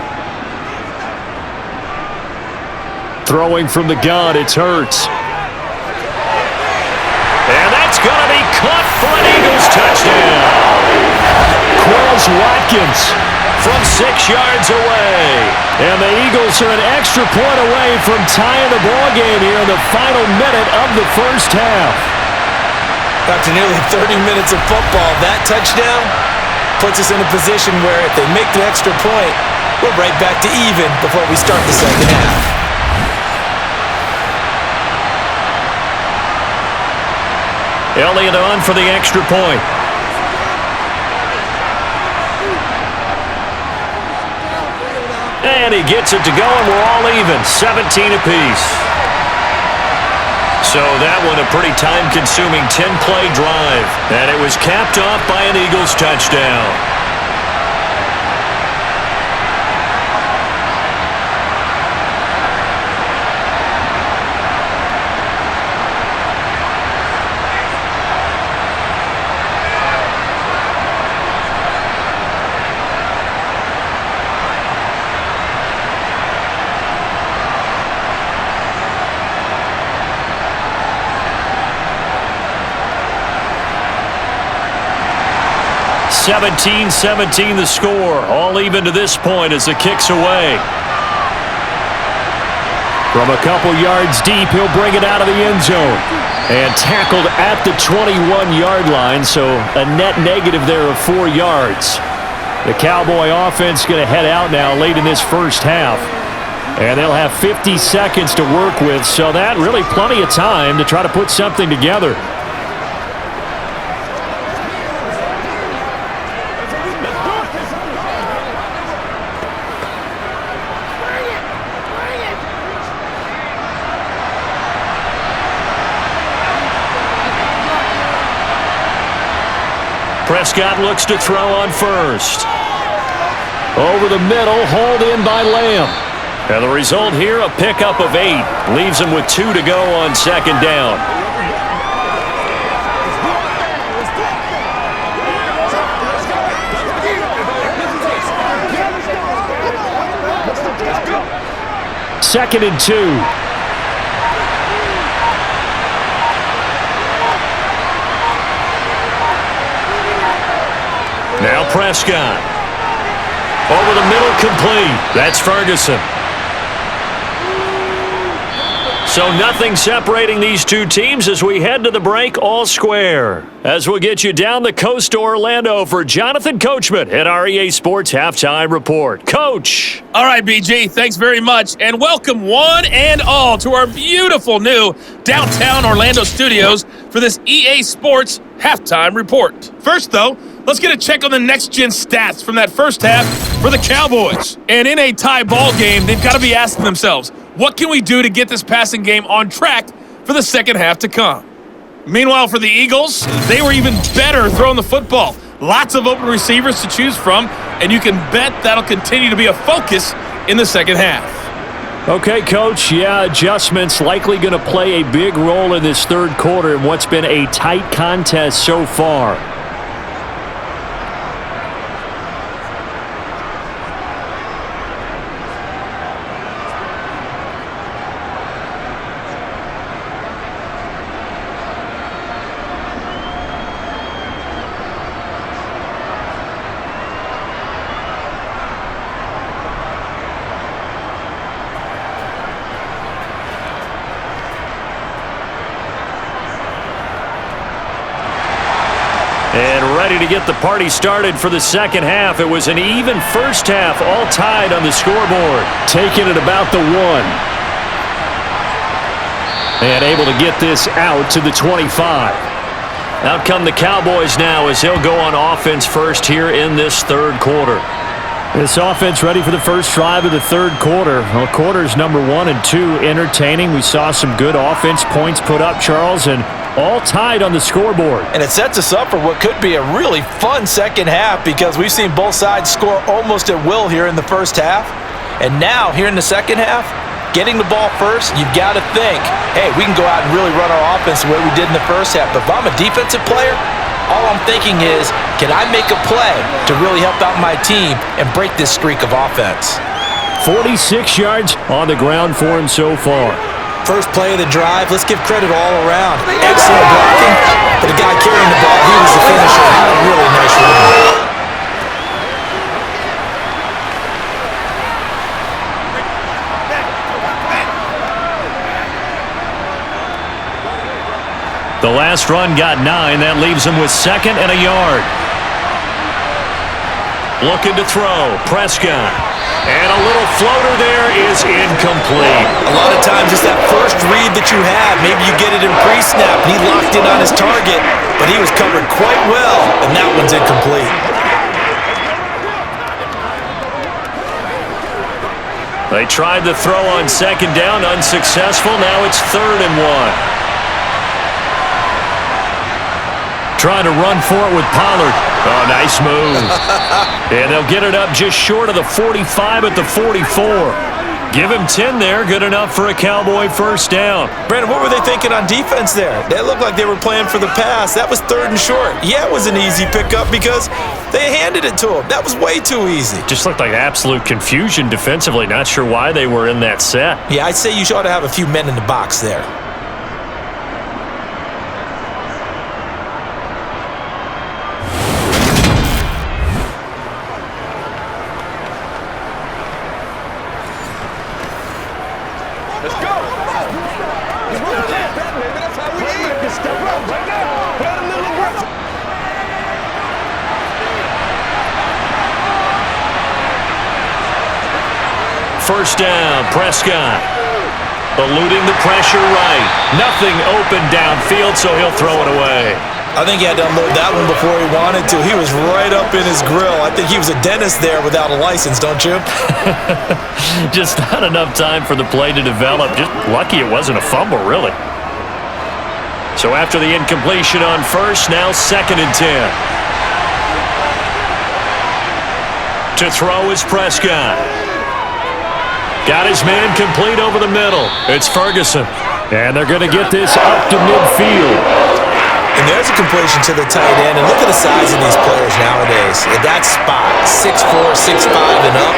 Throwing from the gun, it's Hurts. And that's going to be caught for an Eagles touchdown. Quez Watkins from 6 yards away. And the Eagles are an extra point away from tying the ball game here in the final minute of the first half. After nearly 30 minutes of football, that touchdown puts us in a position where if they make the extra point, we're right back to even before we start the second half. Elliott on for the extra point. And he gets it to go, and we're all even, 17 apiece. So that one a pretty time-consuming 10-play drive. And it was capped off by an Eagles touchdown. (17-17) the score. All even to this point as the kick's away. From a couple yards deep, he'll bring it out of the end zone. And tackled at the 21-yard line, so a net negative there of 4 yards. The Cowboy offense going to head out now late in this first half. And they'll have 50 seconds to work with, so that really plenty of time to try to put something together. Prescott looks to throw on first. Over the middle, hauled in by Lamb. And the result here, a pickup of 8. Leaves him with 2 to go on second down. Second and 2. Now Prescott. Over the middle, complete. That's Ferguson. So nothing separating these two teams as we head to the break all square. As we'll get you down the coast to Orlando for Jonathan Coachman at our EA Sports Halftime Report. Coach. All right, BG, thanks very much. And welcome one and all to our beautiful new downtown Orlando studios for this EA Sports Halftime Report. First, though, let's get a check on the next-gen stats from that first half for the Cowboys. And in a tie ball game, they've got to be asking themselves, what can we do to get this passing game on track for the second half to come? Meanwhile, for the Eagles, they were even better throwing the football. Lots of open receivers to choose from, and you can bet that'll continue to be a focus in the second half. Okay, Coach, adjustments likely going to play a big role in this third quarter in what's been a tight contest so far. And ready to get the party started for the second half. It was an even first half, all tied on the scoreboard. Taking it about the 1. And able to get this out to the 25. Out come the Cowboys now as they'll go on offense first here in this third quarter. This offense ready for the first drive of the third quarter. Well, quarters number 1 and 2 entertaining. We saw some good offense points put up, Charles, and all tied on the scoreboard. And it sets us up for what could be a really fun second half because we've seen both sides score almost at will here in the first half. And now, here in the second half, getting the ball first, you've got to think, hey, we can go out and really run our offense the way we did in the first half. But if I'm a defensive player, all I'm thinking is, can I make a play to really help out my team and break this streak of offense? 46 yards on the ground for him so far. First play of the drive, let's give credit all around. Excellent blocking, but the guy carrying the ball, he was the finisher. Really nice run. The last run got 9. That leaves him with 2nd and a yard. Looking to throw. Prescott. And a little floater there is incomplete. A lot of times it's that first read that you have. Maybe you get it in pre-snap, and he locked in on his target, but he was covered quite well, and that one's incomplete. They tried the throw on 2nd down, unsuccessful. Now it's 3rd and 1. Trying to run for it with Pollard. Oh, nice move. And they'll get it up just short of the 45 at the 44. Give him 10 there. Good enough for a Cowboy first down. Brandon, what were they thinking on defense there? They looked like they were playing for the pass. That was 3rd and short. Yeah, it was an easy pickup because they handed it to him. That was way too easy. Just looked like absolute confusion defensively. Not sure why they were in that set. Yeah, I'd say you ought to have a few men in the box there. First down, Prescott. Eluding the pressure right. Nothing open downfield, so he'll throw it away. I think he had to unload that one before he wanted to. He was right up in his grill. I think he was a dentist there without a license, don't you? Just not enough time for the play to develop. Just lucky it wasn't a fumble, really. So after the incompletion on first, now 2nd and 10. To throw is Prescott. Got his man complete over the middle. It's Ferguson. And they're going to get this up to midfield. And there's a completion to the tight end. And look at the size of these players nowadays. At that spot, 6'4", 6'5", and up.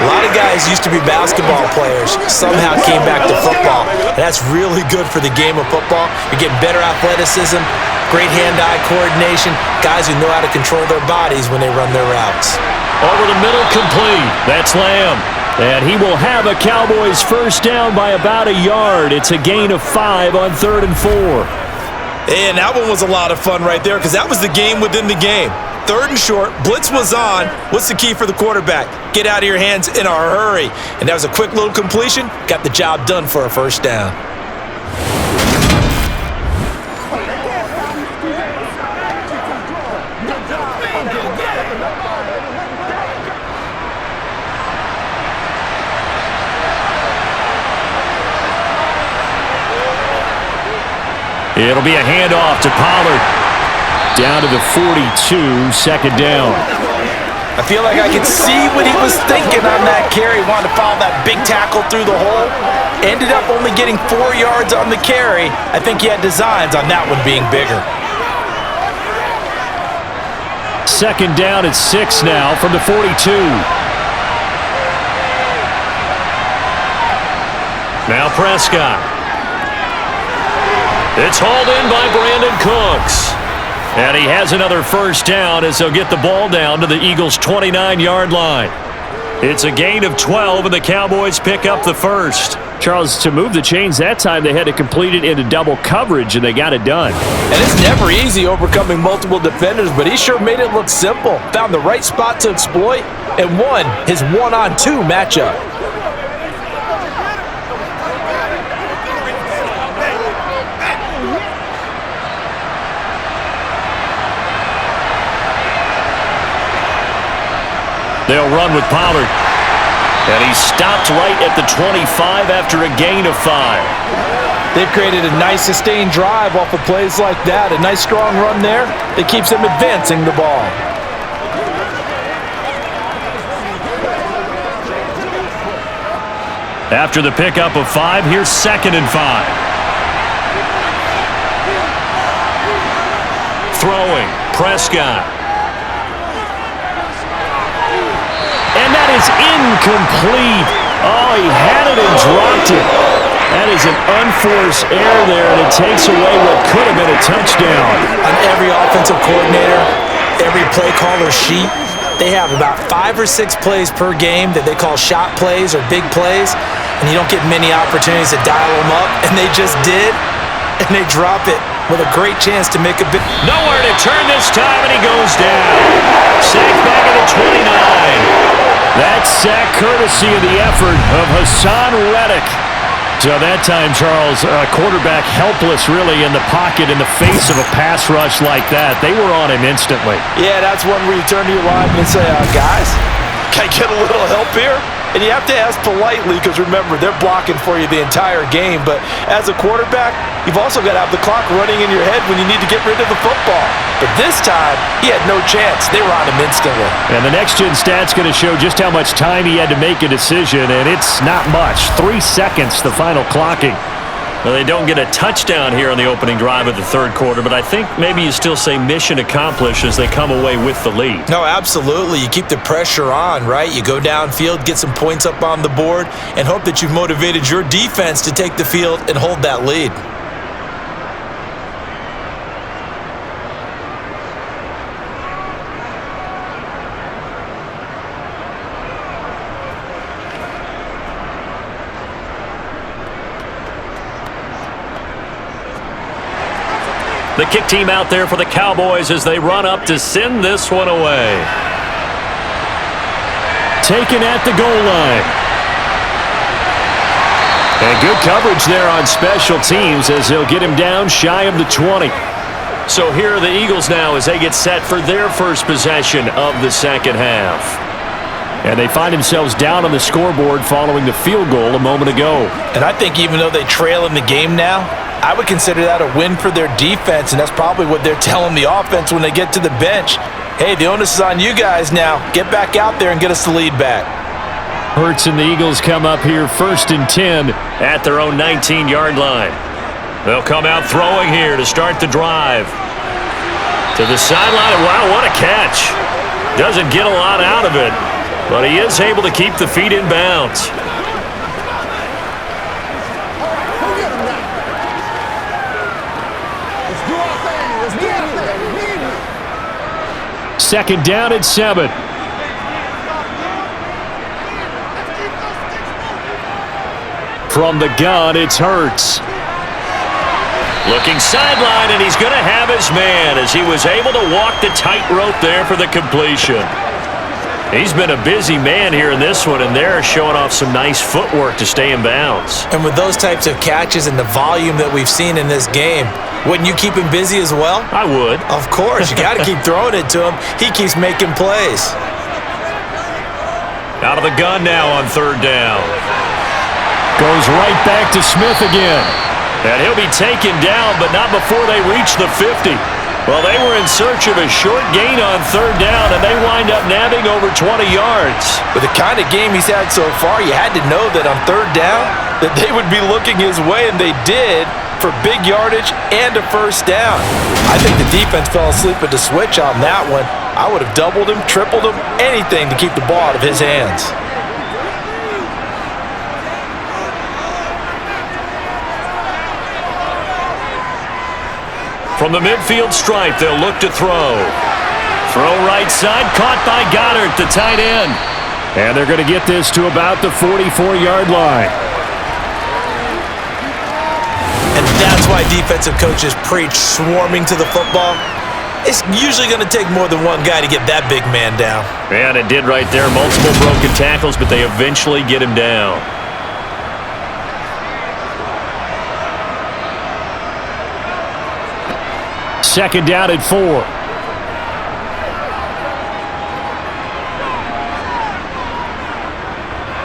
A lot of guys used to be basketball players, somehow came back to football. And that's really good for the game of football. You're getting better athleticism, great hand-eye coordination, guys who know how to control their bodies when they run their routes. Over the middle, complete. That's Lamb. And he will have a Cowboys first down by about a yard. It's a gain of 5 on 3rd and 4. And that one was a lot of fun right there because that was the game within the game. 3rd and short, blitz was on. What's the key for the quarterback? Get out of your hands in a hurry. And that was a quick little completion. Got the job done for a first down. It'll be a handoff to Pollard. Down to the 42, 2nd down. I feel like I could see what he was thinking on that carry. Wanted to follow that big tackle through the hole. Ended up only getting 4 yards on the carry. I think he had designs on that one being bigger. 2nd down at 6 now from the 42. Now Prescott. It's hauled in by Brandon Cooks. And he has another first down as they'll get the ball down to the Eagles' 29-yard line. It's a gain of 12, and the Cowboys pick up the first. Charles, to move the chains that time, they had to complete it into double coverage, and they got it done. And it's never easy overcoming multiple defenders, but he sure made it look simple. Found the right spot to exploit and won his 1-on-2 matchup. They'll run with Pollard. And he stopped right at the 25 after a gain of 5. They've created a nice sustained drive off of plays like that. A nice strong run there that keeps them advancing the ball. After the pickup of 5, here's 2nd and 5. Throwing, Prescott. And that is incomplete. Oh, he had it and dropped it. That is an unforced error there, and it takes away what could have been a touchdown. On every offensive coordinator, every play caller sheet, they have about 5 or 6 plays per game that they call shot plays or big plays, and you don't get many opportunities to dial them up, and they just did, and they drop it with a great chance to make a big... Nowhere to turn this time, and he goes down. Sacked back at the 29. That sack courtesy of the effort of Hassan Reddick. So that time, Charles, quarterback helpless really in the pocket in the face of a pass rush like that. They were on him instantly. Yeah, that's one where you turn to your lineman and say, guys, can I get a little help here? And you have to ask politely because, remember, they're blocking for you the entire game. But as a quarterback, you've also got to have the clock running in your head when you need to get rid of the football. But this time, he had no chance. They were on him instantly. And the next-gen stat's going to show just how much time he had to make a decision, and it's not much. 3 seconds, the final clocking. Well, they don't get a touchdown here on the opening drive of the third quarter, but I think maybe you still say mission accomplished as they come away with the lead. No, absolutely. You keep the pressure on, right? You go downfield, get some points up on the board, and hope that you've motivated your defense to take the field and hold that lead. The kick team out there for the Cowboys as they run up to send this one away. Taken at the goal line. And good coverage there on special teams as they'll get him down shy of the 20. So here are the Eagles now as they get set for their first possession of the second half. And they find themselves down on the scoreboard following the field goal a moment ago. And I think even though they trail in the game now, I would consider that a win for their defense, and that's probably what they're telling the offense when they get to the bench. Hey, the onus is on you guys now. Get back out there and get us the lead back. Hurts and the Eagles come up here 1st and 10 at their own 19-yard line. They'll come out throwing here to start the drive. To the sideline. Wow, what a catch. Doesn't get a lot out of it, but he is able to keep the feet in bounds. Second down at 7. From the gun, it's Hurts. Looking sideline, and he's going to have his man as he was able to walk the tightrope there for the completion. He's been a busy man here in this one, and they're showing off some nice footwork to stay in bounds. And with those types of catches and the volume that we've seen in this game, wouldn't you keep him busy as well? I would. Of course. You got to keep throwing it to him. He keeps making plays. Out of the gun now on third down. Goes right back to Smith again. And he'll be taken down, but not before they reach the 50. Well, they were in search of a short gain on third down, and they wind up nabbing over 20 yards. With the kind of game he's had so far, you had to know that on third down that they would be looking his way, and they did, for big yardage and a first down. I think the defense fell asleep at the switch on that one. I would have doubled him, tripled him, anything to keep the ball out of his hands. From the midfield stripe, they'll look to throw. Throw right side, caught by Goddard, the tight end. And they're going to get this to about the 44-yard line. And that's why defensive coaches preach swarming to the football. It's usually going to take more than one guy to get that big man down. And it did right there. Multiple broken tackles, but they eventually get him down. Second down at 4.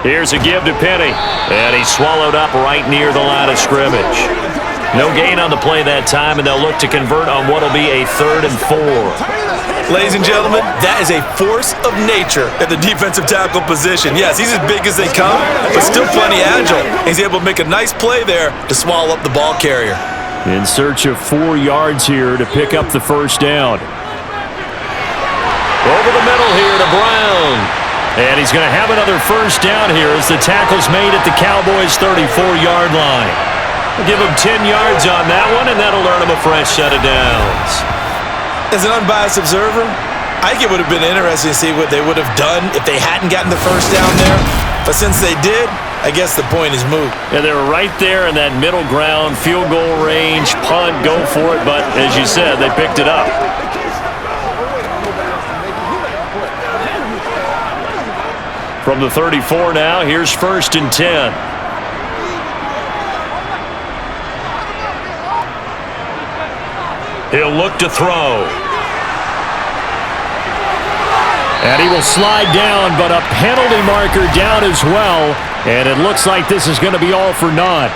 Here's a give to Penny. And he's swallowed up right near the line of scrimmage. No gain on the play that time, and they'll look to convert on what'll be a 3rd and 4. Ladies and gentlemen, that is a force of nature at the defensive tackle position. Yes, he's as big as they come, but still plenty agile. He's able to make a nice play there to swallow up the ball carrier. In search of 4 yards here to pick up the first down. Over the middle here to Brown. And he's going to have another first down here as the tackle's made at the Cowboys' 34-yard line. We'll give him 10 yards on that one, and that'll earn him a fresh set of downs. As an unbiased observer, I think it would have been interesting to see what they would have done if they hadn't gotten the first down there. But since they did, I guess the point is moot. Yeah, they were right there in that middle ground, field goal range, punt, go for it. But as you said, they picked it up. From the 34 now, here's 1st and 10. He'll look to throw. And he will slide down, but a penalty marker down as well. And it looks like this is going to be all for naught.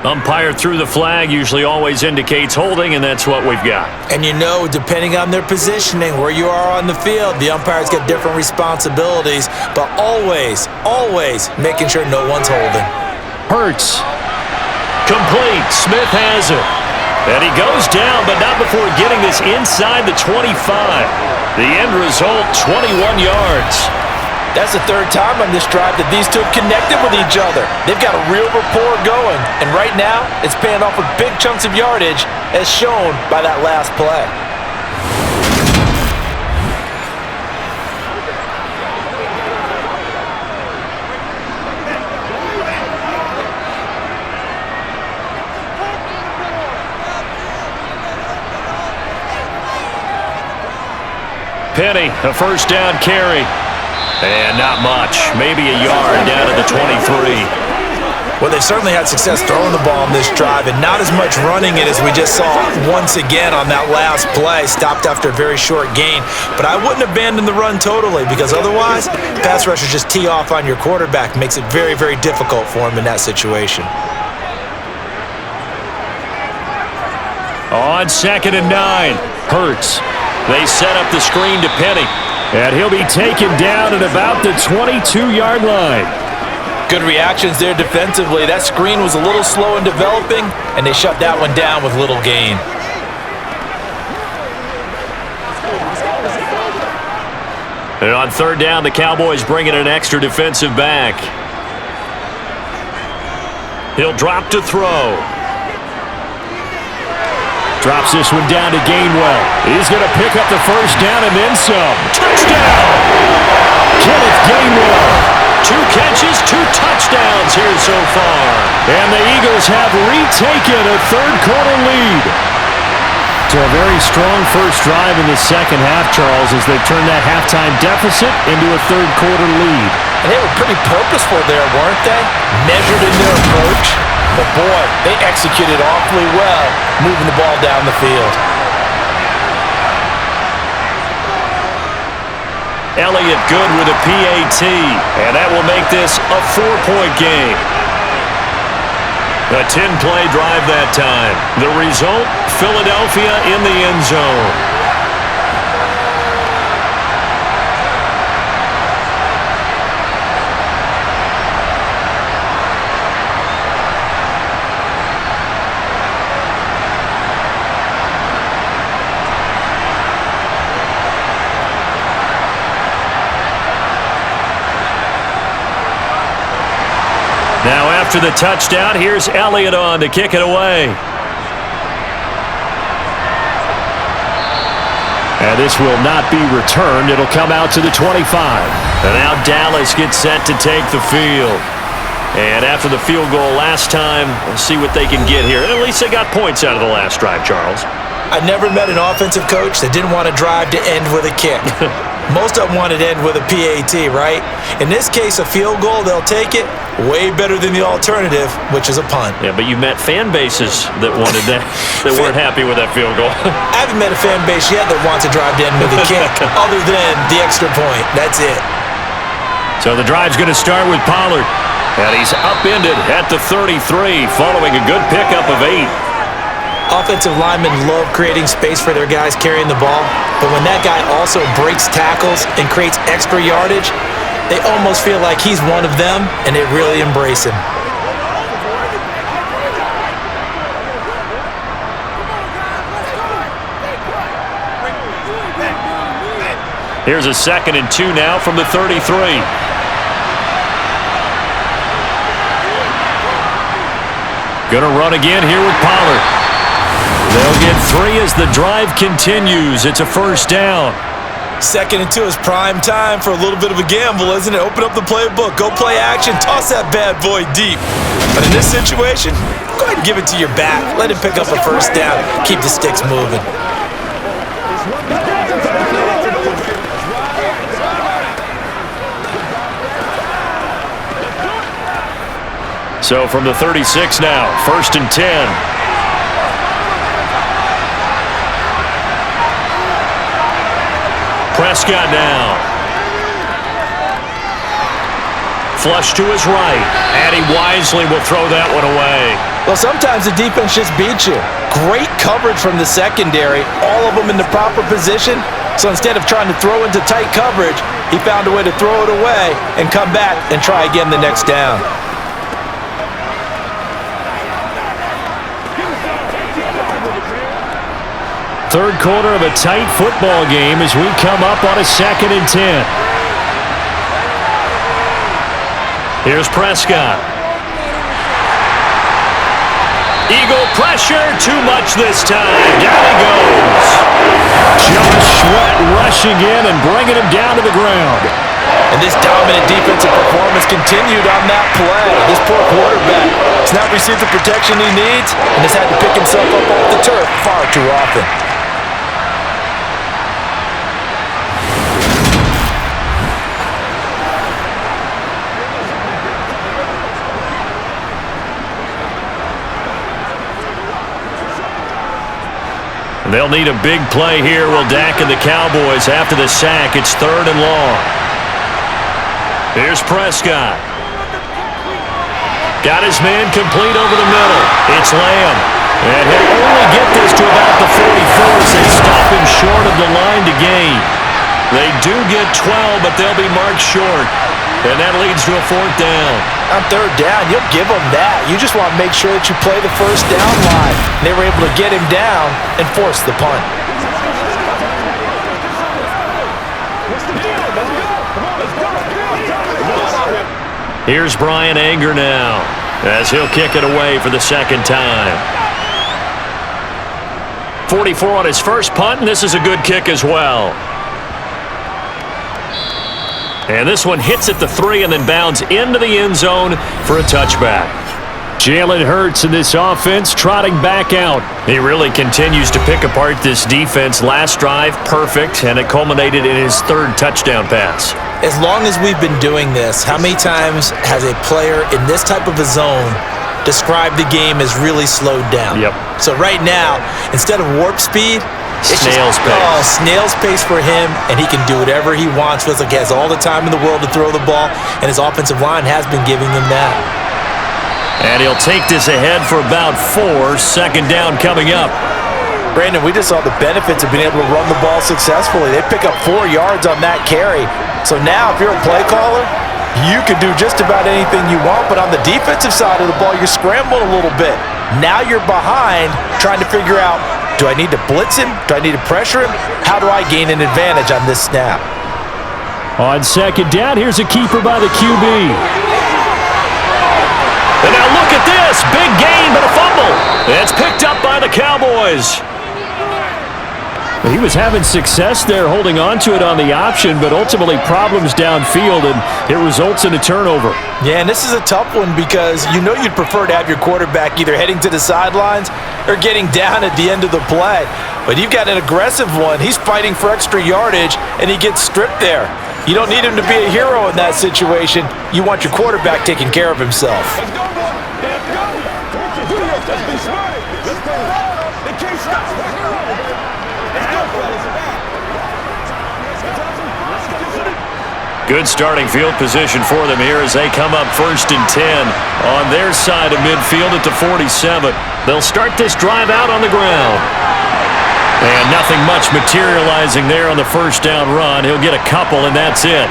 Umpire threw the flag, usually always indicates holding, and that's what we've got. And you know, depending on their positioning, where you are on the field, the umpires get different responsibilities, but always making sure no one's holding. Hurts. Complete. Smith has it. And he goes down, but not before getting this inside the 25. The end result, 21 yards. That's the 3rd time on this drive that these two have connected with each other. They've got a real rapport going, and right now, it's paying off with big chunks of yardage, as shown by that last play. Penny, a 1st down carry. And not much. Maybe a yard down to the 23. Well, they've certainly had success throwing the ball in this drive, and not as much running it as we just saw once again on that last play. Stopped after a very short gain. But I wouldn't abandon the run totally, because otherwise, pass rushers just tee off on your quarterback. Makes it very, very difficult for him in that situation. On 2nd and 9, Hurts. They set up the screen to Penny. And he'll be taken down at about the 22-yard line. Good reactions there defensively. That screen was a little slow in developing, and they shut that one down with little gain. And on 3rd down, the Cowboys bring in an extra defensive back. He'll drop to throw. Drops this one down to Gainwell. He's going to pick up the 1st down and then some. Touchdown! Kenneth Gainwell. 2 catches, 2 touchdowns here so far. And the Eagles have retaken a 3rd quarter lead. To a very strong first drive in the second half, Charles, as they've turned that halftime deficit into a 3rd quarter lead. And they were pretty purposeful there, weren't they? Measured in their approach. But boy, they executed awfully well, moving the ball down the field. Elliott good with a PAT, and that will make this a 4-point game. A 10-play drive that time. The result, Philadelphia in the end zone. Now after the touchdown, here's Elliott on to kick it away. And this will not be returned. It'll come out to the 25. And now Dallas gets set to take the field. And after the field goal last time, we'll see what they can get here. And at least they got points out of the last drive, Charles. I never met an offensive coach that didn't want a drive to end with a kick. Most of them wanted to end with a PAT, right? In this case, a field goal, they'll take it. Way better than the alternative, which is a punt. Yeah, but you met fan bases that wanted that, that weren't happy with that field goal. I haven't met a fan base yet that wants a drive to end with a kick, other than the extra point. That's it. So the drive's going to start with Pollard. And he's upended at the 33, following a good pickup of 8. Offensive linemen love creating space for their guys carrying the ball, but when that guy also breaks tackles and creates extra yardage, they almost feel like he's one of them, and they really embrace him. Here's a 2nd and 2 now from the 33. Gonna run again here with Pollard. They'll get 3 as the drive continues. It's a 1st down. Second and 2 is prime time for a little bit of a gamble, isn't it? Open up the playbook, go play action, toss that bad boy deep. But in this situation, go ahead and give it to your back. Let him pick up a first down. Keep the sticks moving. So from the 36 now, 1st and 10. Prescott now. Flush to his right, and he wisely will throw that one away. Well, sometimes the defense just beats you. Great coverage from the secondary, all of them in the proper position. So instead of trying to throw into tight coverage, he found a way to throw it away and come back and try again the next down. Third quarter of a tight football game as we come up on a 2nd and 10. Here's Prescott. Eagle pressure, too much this time. Down he goes. Josh Sweat rushing in and bringing him down to the ground. And this dominant defensive performance continued on that play. This poor quarterback has not received the protection he needs and has had to pick himself up off the turf far too often. They'll need a big play here. Will Dak and the Cowboys after the sack. It's 3rd and long. Here's Prescott. Got his man complete over the middle. It's Lamb. And he'll only get this to about the 44 as they stop him short of the line to gain. They do get 12, but they'll be marked short. And that leads to a 4th down. On 3rd down, you'll give them that. You just want to make sure that you play the first down line. And they were able to get him down and force the punt. Here's Brian Anger now as he'll kick it away for the 2nd time. 44 on his first punt, and this is a good kick as well. And this one hits at the 3 and then bounds into the end zone for a touchback. Jalen Hurts in this offense trotting back out. He really continues to pick apart this defense. Last drive, perfect, and it culminated in his 3rd touchdown pass. As long as we've been doing this, how many times has a player in this type of a zone described the game as really slowed down? Yep. So right now, instead of warp speed, it's snail's pace. Oh, snail's pace for him, and he can do whatever he wants. Feels like he has all the time in the world to throw the ball, and his offensive line has been giving him that. And he'll take this ahead for about 4. 2nd down coming up. Brandon, we just saw the benefits of being able to run the ball successfully. They pick up 4 yards on that carry. So now, if you're a play caller, you can do just about anything you want, but on the defensive side of the ball, you're scrambling a little bit. Now you're behind, trying to figure out, do I need to blitz him? Do I need to pressure him? How do I gain an advantage on this snap? On 2nd down, here's a keeper by the QB. And now look at this. Big gain, but a fumble. It's picked up by the Cowboys. He was having success there holding on to it on the option, but ultimately problems downfield, and it results in a turnover. Yeah, and this is a tough one because you know you'd prefer to have your quarterback either heading to the sidelines or getting down at the end of the play. But you've got an aggressive one. He's fighting for extra yardage, and he gets stripped there. You don't need him to be a hero in that situation. You want your quarterback taking care of himself. Let's go, bro. Let's go. Let's be smart. Let's go. They can't stop. Good starting field position for them here as they come up 1st and 10 on their side of midfield at the 47. They'll start this drive out on the ground. And nothing much materializing there on the 1st down run. He'll get a couple, and that's it.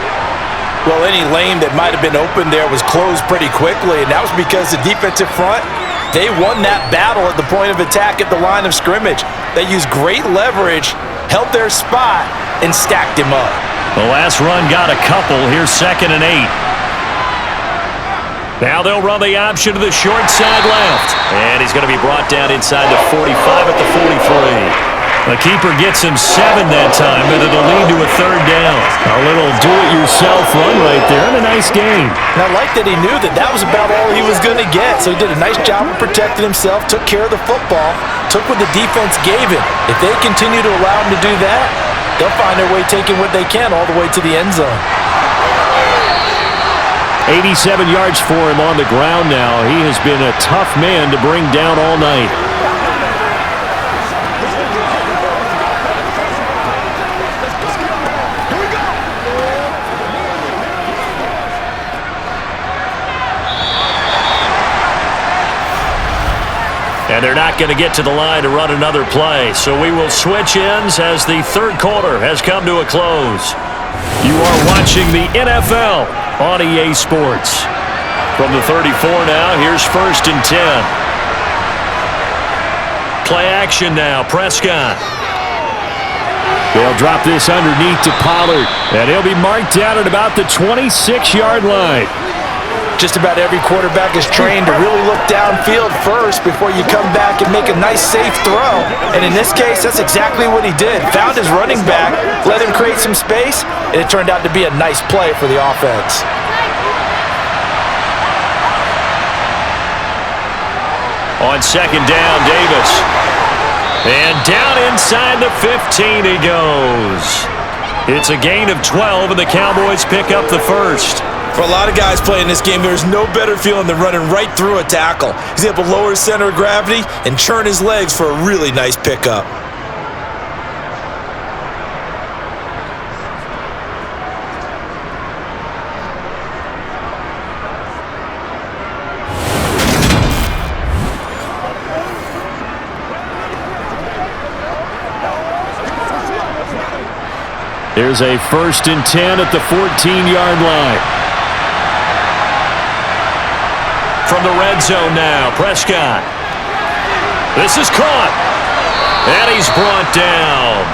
Well, any lane that might have been open there was closed pretty quickly, and that was because the defensive front, they won that battle at the point of attack at the line of scrimmage. They used great leverage, held their spot, and stacked him up. The last run got a couple. Here's 2nd and 8. Now they'll run the option to the short side left. And he's going to be brought down inside the 45 at the 43. The keeper gets him 7 that time, but it'll lead to a third down. A little do-it-yourself run right there, and a nice gain. And I like that he knew that that was about all he was going to get, so he did a nice job of protecting himself, took care of the football, took what the defense gave him. If they continue to allow him to do that, they'll find their way taking what they can all the way to the end zone. 87 yards for him on the ground now. He has been a tough man to bring down all night. And they're not going to get to the line to run another play. So we will switch ends as the third quarter has come to a close. You are watching the NFL on EA Sports. From the 34 now, here's 1st and 10. Play action now, Prescott. They'll drop this underneath to Pollard, and he'll be marked down at about the 26-yard line. Just about every quarterback is trained to really look downfield first before you come back and make a nice, safe throw. And in this case, that's exactly what he did. Found his running back, let him create some space, and it turned out to be a nice play for the offense. On 2nd down, Davis. And down inside the 15 he goes. It's a gain of 12, and the Cowboys pick up the first. For a lot of guys playing this game, there's no better feeling than running right through a tackle. He's able to lower his center of gravity and churn his legs for a really nice pickup. Here's a 1st and 10 at the 14-yard line. From the red zone now, Prescott. This is caught. And he's brought down.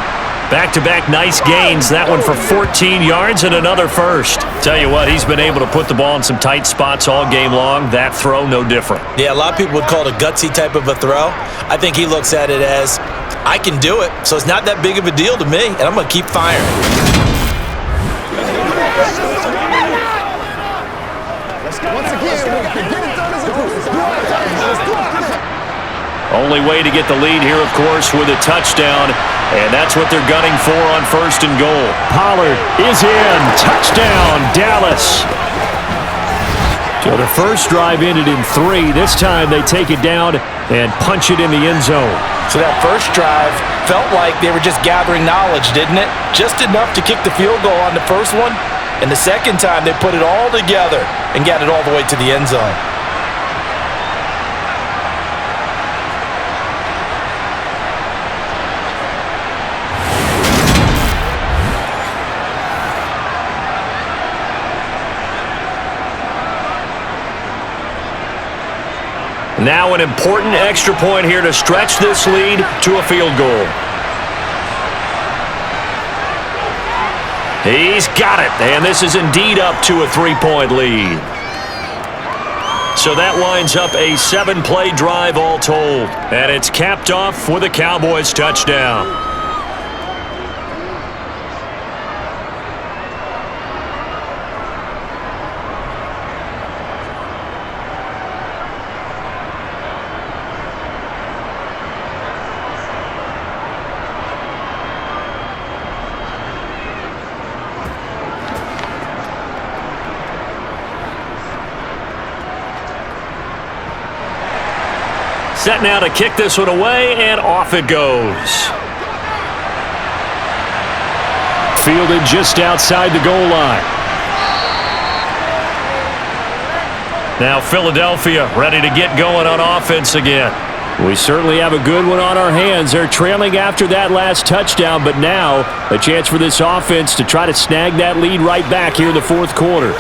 Back-to-back nice gains. That one for 14 yards and another first. Tell you what, he's been able to put the ball in some tight spots all game long. That throw, no different. Yeah, a lot of people would call it a gutsy type of a throw. I think he looks at it as, I can do it, so it's not that big of a deal to me, and I'm going to keep firing. Only way to get the lead here, of course, with a touchdown, and that's what they're gunning for on 1st and goal. Pollard is in. Touchdown, Dallas. So the first drive ended in 3. This time they take it down and punch it in the end zone. So that first drive felt like they were just gathering knowledge, didn't it? Just enough to kick the field goal on the first one, and the second time they put it all together and got it all the way to the end zone. Now an important extra point here to stretch this lead to a field goal. He's got it, and this is indeed up to a 3-point lead. So that winds up a 7-play drive all told, and it's capped off with a Cowboys touchdown. Set now to kick this one away, and off it goes. Fielded just outside the goal line. Now Philadelphia ready to get going on offense again. We certainly have a good one on our hands. They're trailing after that last touchdown, but now a chance for this offense to try to snag that lead right back here in the fourth quarter.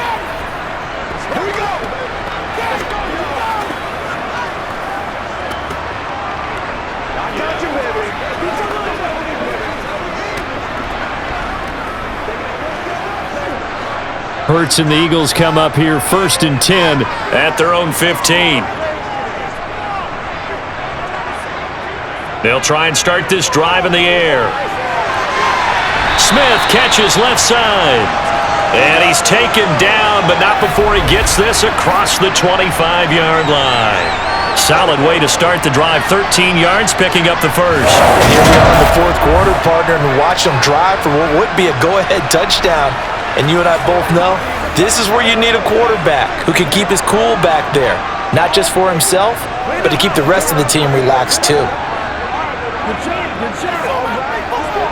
Hurts and the Eagles come up here 1st and 10 at their own 15. They'll try and start this drive in the air. Smith catches left side. And he's taken down, but not before he gets this across the 25-yard line. Solid way to start the drive. 13 yards, picking up the first. Here we are in the fourth quarter, partner, and watch them drive for what would be a go-ahead touchdown. And you and I both know this is where you need a quarterback who can keep his cool back there. Not just for himself, but to keep the rest of the team relaxed too. Good job, good job. All right, let's go.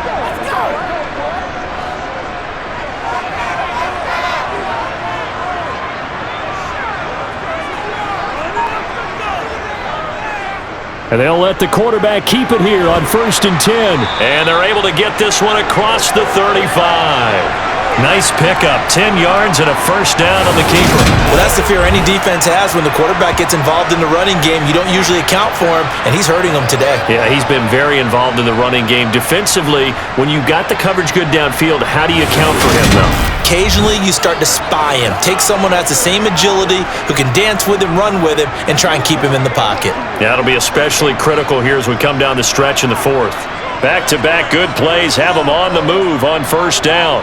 And they'll let the quarterback keep it here on 1st and 10. And they're able to get this one across the 35. Nice pickup, 10 yards and a first down on the keeper. Well, that's the fear any defense has when the quarterback gets involved in the running game. You don't usually account for him, and he's hurting them today. Yeah, he's been very involved in the running game. Defensively, when you got the coverage good downfield, how do you account for him, though? Occasionally, you start to spy him. Take someone who has the same agility, who can dance with him, run with him, and try and keep him in the pocket. Yeah, that'll be especially critical here as we come down the stretch in the fourth. Back-to-back good plays have them on the move on first down.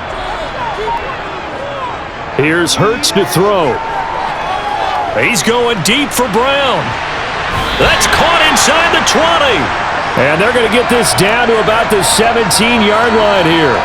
Here's Hurts to throw. He's going deep for Brown. That's caught inside the 20. And they're going to get this down to about the 17-yard line here.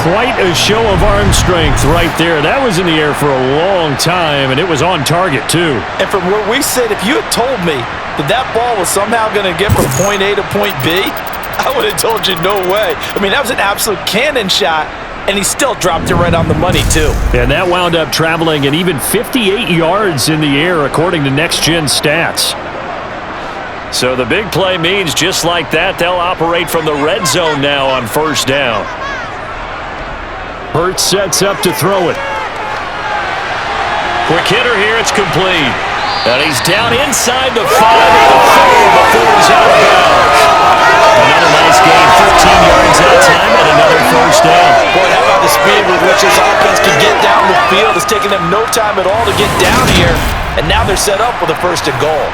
Quite a show of arm strength right there. That was in the air for a long time, and it was on target, too. And from where we sit, if you had told me that ball was somehow going to get from point A to point B, I would have told you no way. I mean, that was an absolute cannon shot. And he still dropped it right on the money, too. And that wound up traveling an even 58 yards in the air, according to Next Gen Stats. So the big play means just like that, they'll operate from the red zone now on first down. Hurts sets up to throw it. Quick hitter here, it's complete. And he's down inside the 5 before he's out of bounds. Another nice game, 15 yards that time, and another first down. Boy, how about the speed with which this offense can get down the field? It's taken them no time at all to get down here, and now they're set up with a first and goal.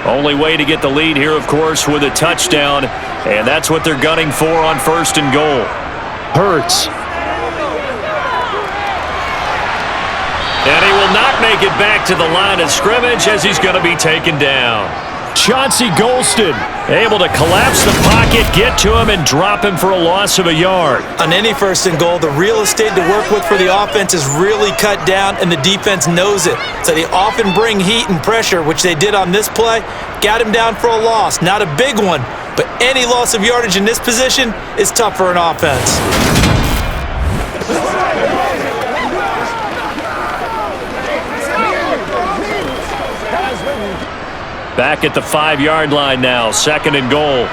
Only way to get the lead here, of course, with a touchdown, and that's what they're gunning for on first and goal. Hurts. And he will not make it back to the line of scrimmage as he's going to be taken down. Chauncey Golston able to collapse the pocket, get to him, and drop him for a loss of a yard. On any first and goal, the real estate to work with for the offense is really cut down, and the defense knows it. So they often bring heat and pressure, which they did on this play. Got him down for a loss. Not a big one, but any loss of yardage in this position is tough for an offense. Back at the 5-yard line now, second and goal.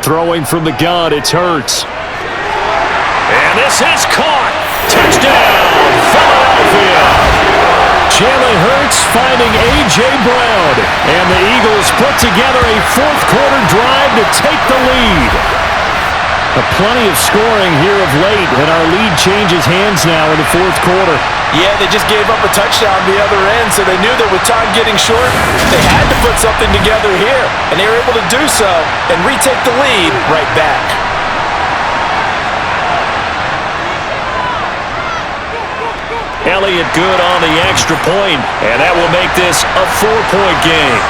throwing from the gun. It's Hurts. And this is caught. Touchdown, Philadelphia. Jalen Hurts finding A.J. Brown. And the Eagles put together a fourth-quarter drive to take the lead. Plenty of scoring here of late, and our lead changes hands now in the fourth quarter. Yeah, they just gave up a touchdown the other end, so they knew that with time getting short, they had to put something together here, and they were able to do so and retake the lead right back. Elliott good on the extra point, and that will make this a 4-point game.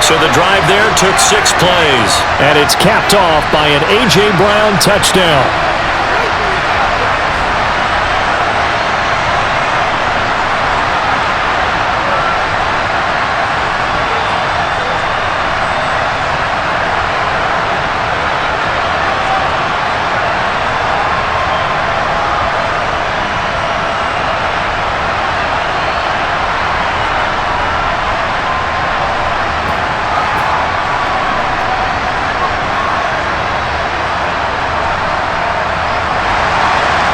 So the drive there took 6 plays. And it's capped off by an A.J. Brown touchdown.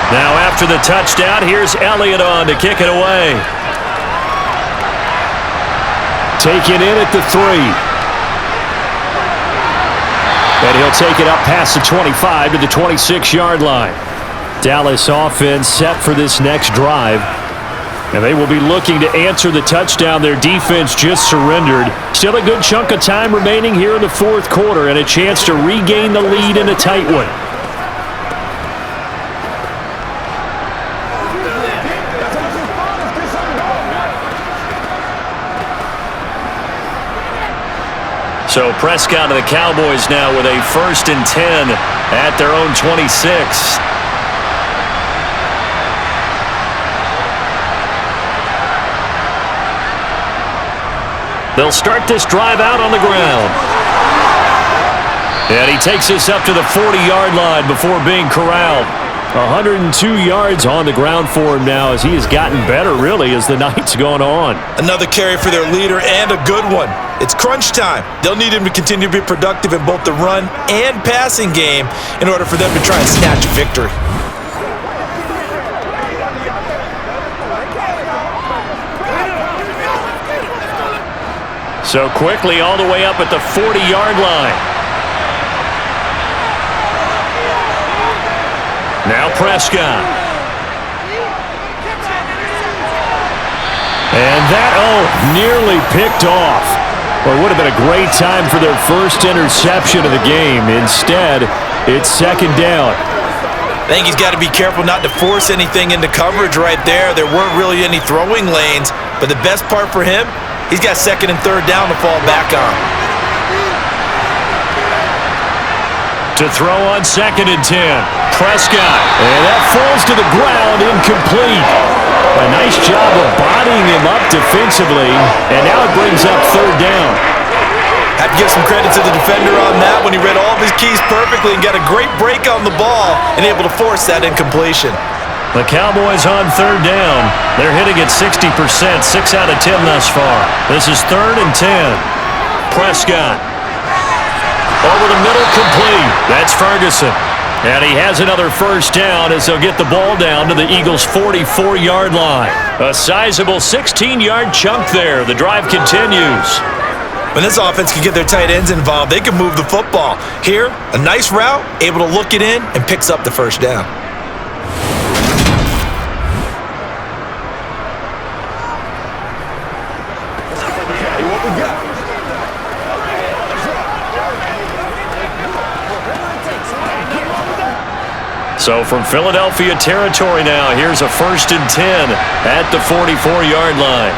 Now after the touchdown, here's Elliott on to kick it away. Taken in at the 3. And he'll take it up past the 25 to the 26-yard line. Dallas offense set for this next drive. And they will be looking to answer the touchdown their defense just surrendered. Still a good chunk of time remaining here in the fourth quarter and a chance to regain the lead in a tight one. So Prescott and the Cowboys now with a 1st and 10 at their own 26. They'll start this drive out on the ground. And he takes this up to the 40-yard line before being corralled. 102 yards on the ground for him now as he has gotten better, really, as the night's gone on. Another carry for their leader and a good one. It's crunch time. They'll need him to continue to be productive in both the run and passing game in order for them to try and snatch a victory. So quickly all the way up at the 40-yard line. Now Prescott. And that, nearly picked off. Well, it would have been a great time for their first interception of the game. Instead, it's 2nd down. I think he's got to be careful not to force anything into coverage right there. There weren't really any throwing lanes, but the best part for him, he's got 2nd and 3rd down to fall back on. To throw on 2nd and 10. Prescott. And that falls to the ground, incomplete. A nice job of bodying him up defensively, and now it brings up 3rd down. Have to give some credit to the defender on that when he read all of his keys perfectly and got a great break on the ball and able to force that incompletion. The Cowboys on 3rd down. They're hitting at 60%, 6 out of 10 thus far. This is 3rd and 10. Prescott. Over the middle, complete. That's Ferguson. And he has another 1st down as they'll get the ball down to the Eagles' 44-yard line. A sizable 16-yard chunk there. The drive continues. When this offense can get their tight ends involved, they can move the football. Here, a nice route, able to look it in, and picks up the 1st down. So from Philadelphia territory now, here's a 1st and 10 at the 44-yard line.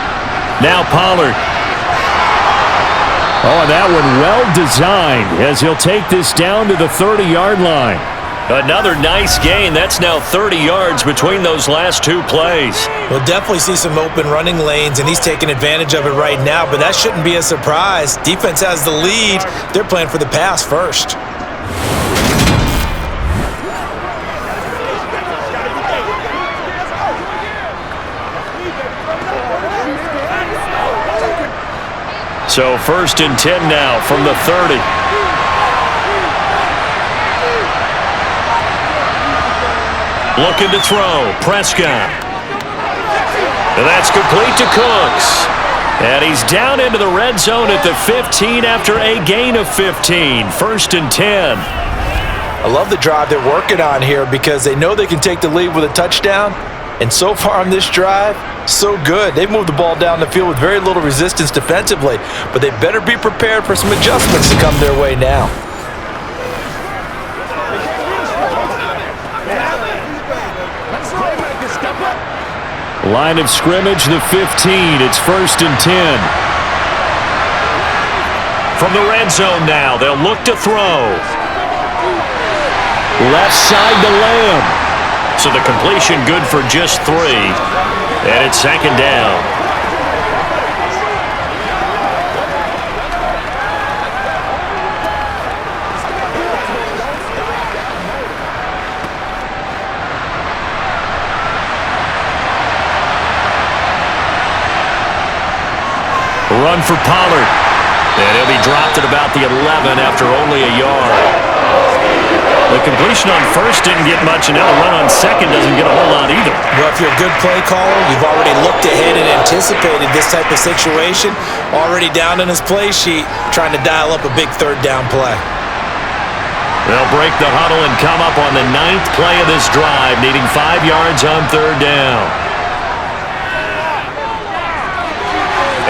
Now Pollard. Oh, and that one well designed as he'll take this down to the 30-yard line. Another nice gain. That's now 30 yards between those last 2 plays. We'll definitely see some open running lanes, and he's taking advantage of it right now, but that shouldn't be a surprise. Defense has the lead. They're playing for the pass first. So 1st and 10 now from the 30. Looking to throw. Prescott. And that's complete to Cooks. And he's down into the red zone at the 15 after a gain of 15. 1st and 10. I love the drive they're working on here because they know they can take the lead with a touchdown. And so far on this drive, so good. They've moved the ball down the field with very little resistance defensively, but they better be prepared for some adjustments to come their way now. Line of scrimmage, the 15. It's 1st and 10. From the red zone now, they'll look to throw. Left side to Lamb. So the completion good for just 3. And it's 2nd down. Run for Pollard. And he'll be dropped at about the 11 after only a yard. The completion on 1st didn't get much, and now the run on 2nd doesn't get a whole lot either. Well, if you're a good play caller, you've already looked ahead and anticipated this type of situation. Already down in his play sheet, trying to dial up a big 3rd down play. They'll break the huddle and come up on the 9th play of this drive, needing 5 yards on 3rd down.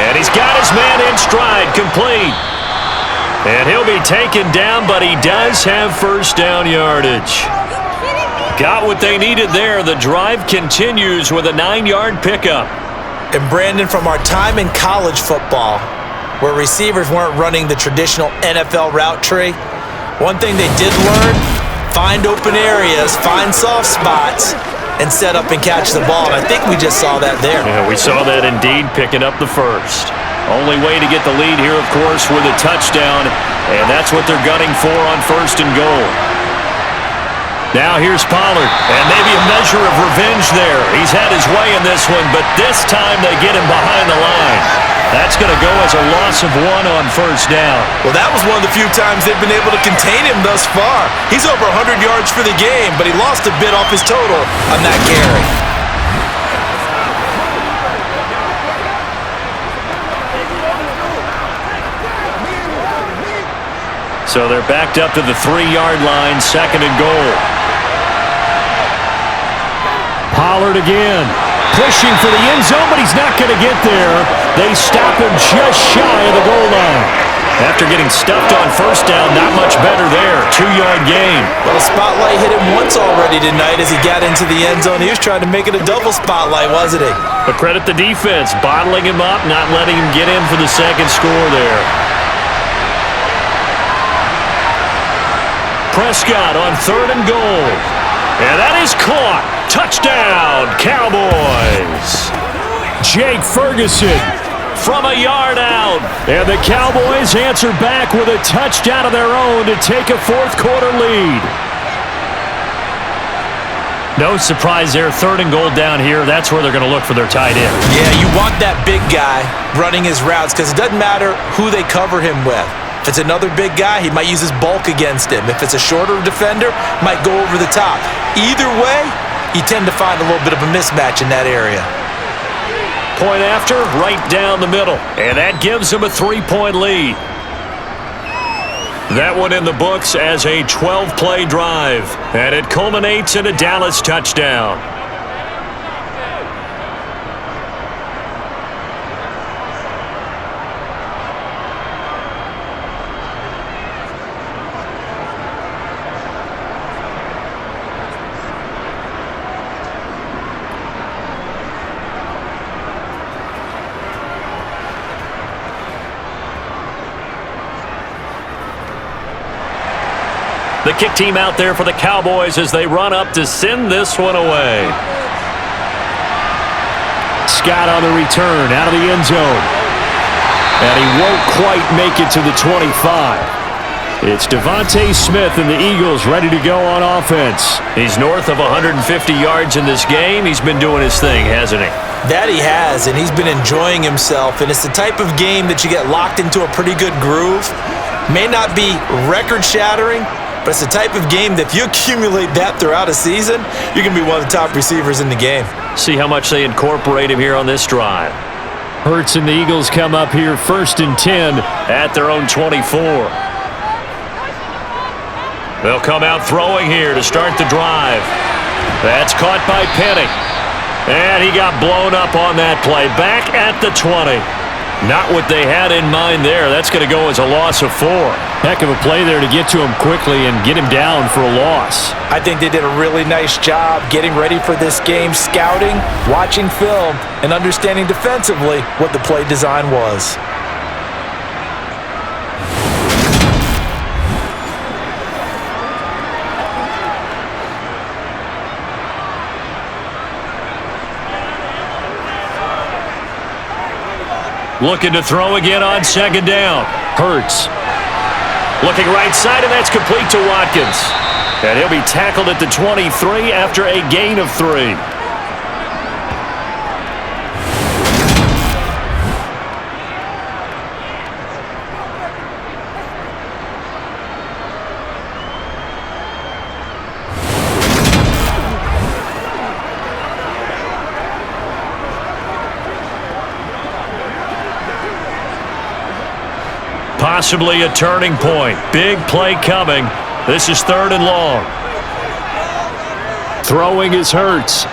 And he's got his man in stride, complete. And he'll be taken down, but he does have 1st down yardage. Got what they needed there. The drive continues with a 9-yard pickup. And Brandon, from our time in college football, where receivers weren't running the traditional NFL route tree, one thing they did learn, find open areas, find soft spots, and set up and catch the ball. And I think we just saw that there. Yeah, we saw that indeed, picking up the 1st. Only way to get the lead here, of course, with a touchdown, and that's what they're gunning for on 1st and goal. Now here's Pollard, and maybe a measure of revenge there. He's had his way in this one, but this time they get him behind the line. That's going to go as a loss of 1 on 1st down. Well, that was one of the few times they've been able to contain him thus far. He's over 100 yards for the game, but he lost a bit off his total on that carry. So they're backed up to the 3-yard line, 2nd and goal. Pollard again, pushing for the end zone, but he's not going to get there. They stop him just shy of the goal line. After getting stuffed on 1st down, not much better there. 2-yard gain. Well, the spotlight hit him once already tonight as he got into the end zone. He was trying to make it a double spotlight, wasn't he? But credit the defense, bottling him up, not letting him get in for the 2nd score there. Prescott on 3rd and goal. And that is caught. Touchdown, Cowboys. Jake Ferguson from a yard out. And the Cowboys answer back with a touchdown of their own to take a 4th quarter lead. No surprise there. 3rd and goal down here. That's where they're going to look for their tight end. Yeah, you want that big guy running his routes because it doesn't matter who they cover him with. If it's another big guy, he might use his bulk against him. If it's a shorter defender, might go over the top. Either way, you tend to find a little bit of a mismatch in that area. Point after, right down the middle. And that gives them a 3-point lead. That one in the books as a 12-play drive. And it culminates in a Dallas touchdown. The kick team out there for the Cowboys as they run up to send this one away. Scott on the return, out of the end zone. And he won't quite make it to the 25. It's Devontae Smith and the Eagles ready to go on offense. He's north of 150 yards in this game. He's been doing his thing, hasn't he? That he has, and he's been enjoying himself. And it's the type of game that you get locked into a pretty good groove. May not be record-shattering, but it's the type of game that if you accumulate that throughout a season, you're going to be one of the top receivers in the game. See how much they incorporate him here on this drive. Hurts and the Eagles come up here 1st and 10 at their own 24. They'll come out throwing here to start the drive. That's caught by Penny. And he got blown up on that play. Back at the 20. Not what they had in mind there. That's going to go as a loss of 4. Heck of a play there to get to him quickly and get him down for a loss. I think they did a really nice job getting ready for this game, scouting, watching film, and understanding defensively what the play design was. Looking to throw again on 2nd down. Hurts. Looking right side, and that's complete to Watkins. And he'll be tackled at the 23 after a gain of 3. Possibly a turning point. Big play coming. This is 3rd and long. Throwing is Hurts.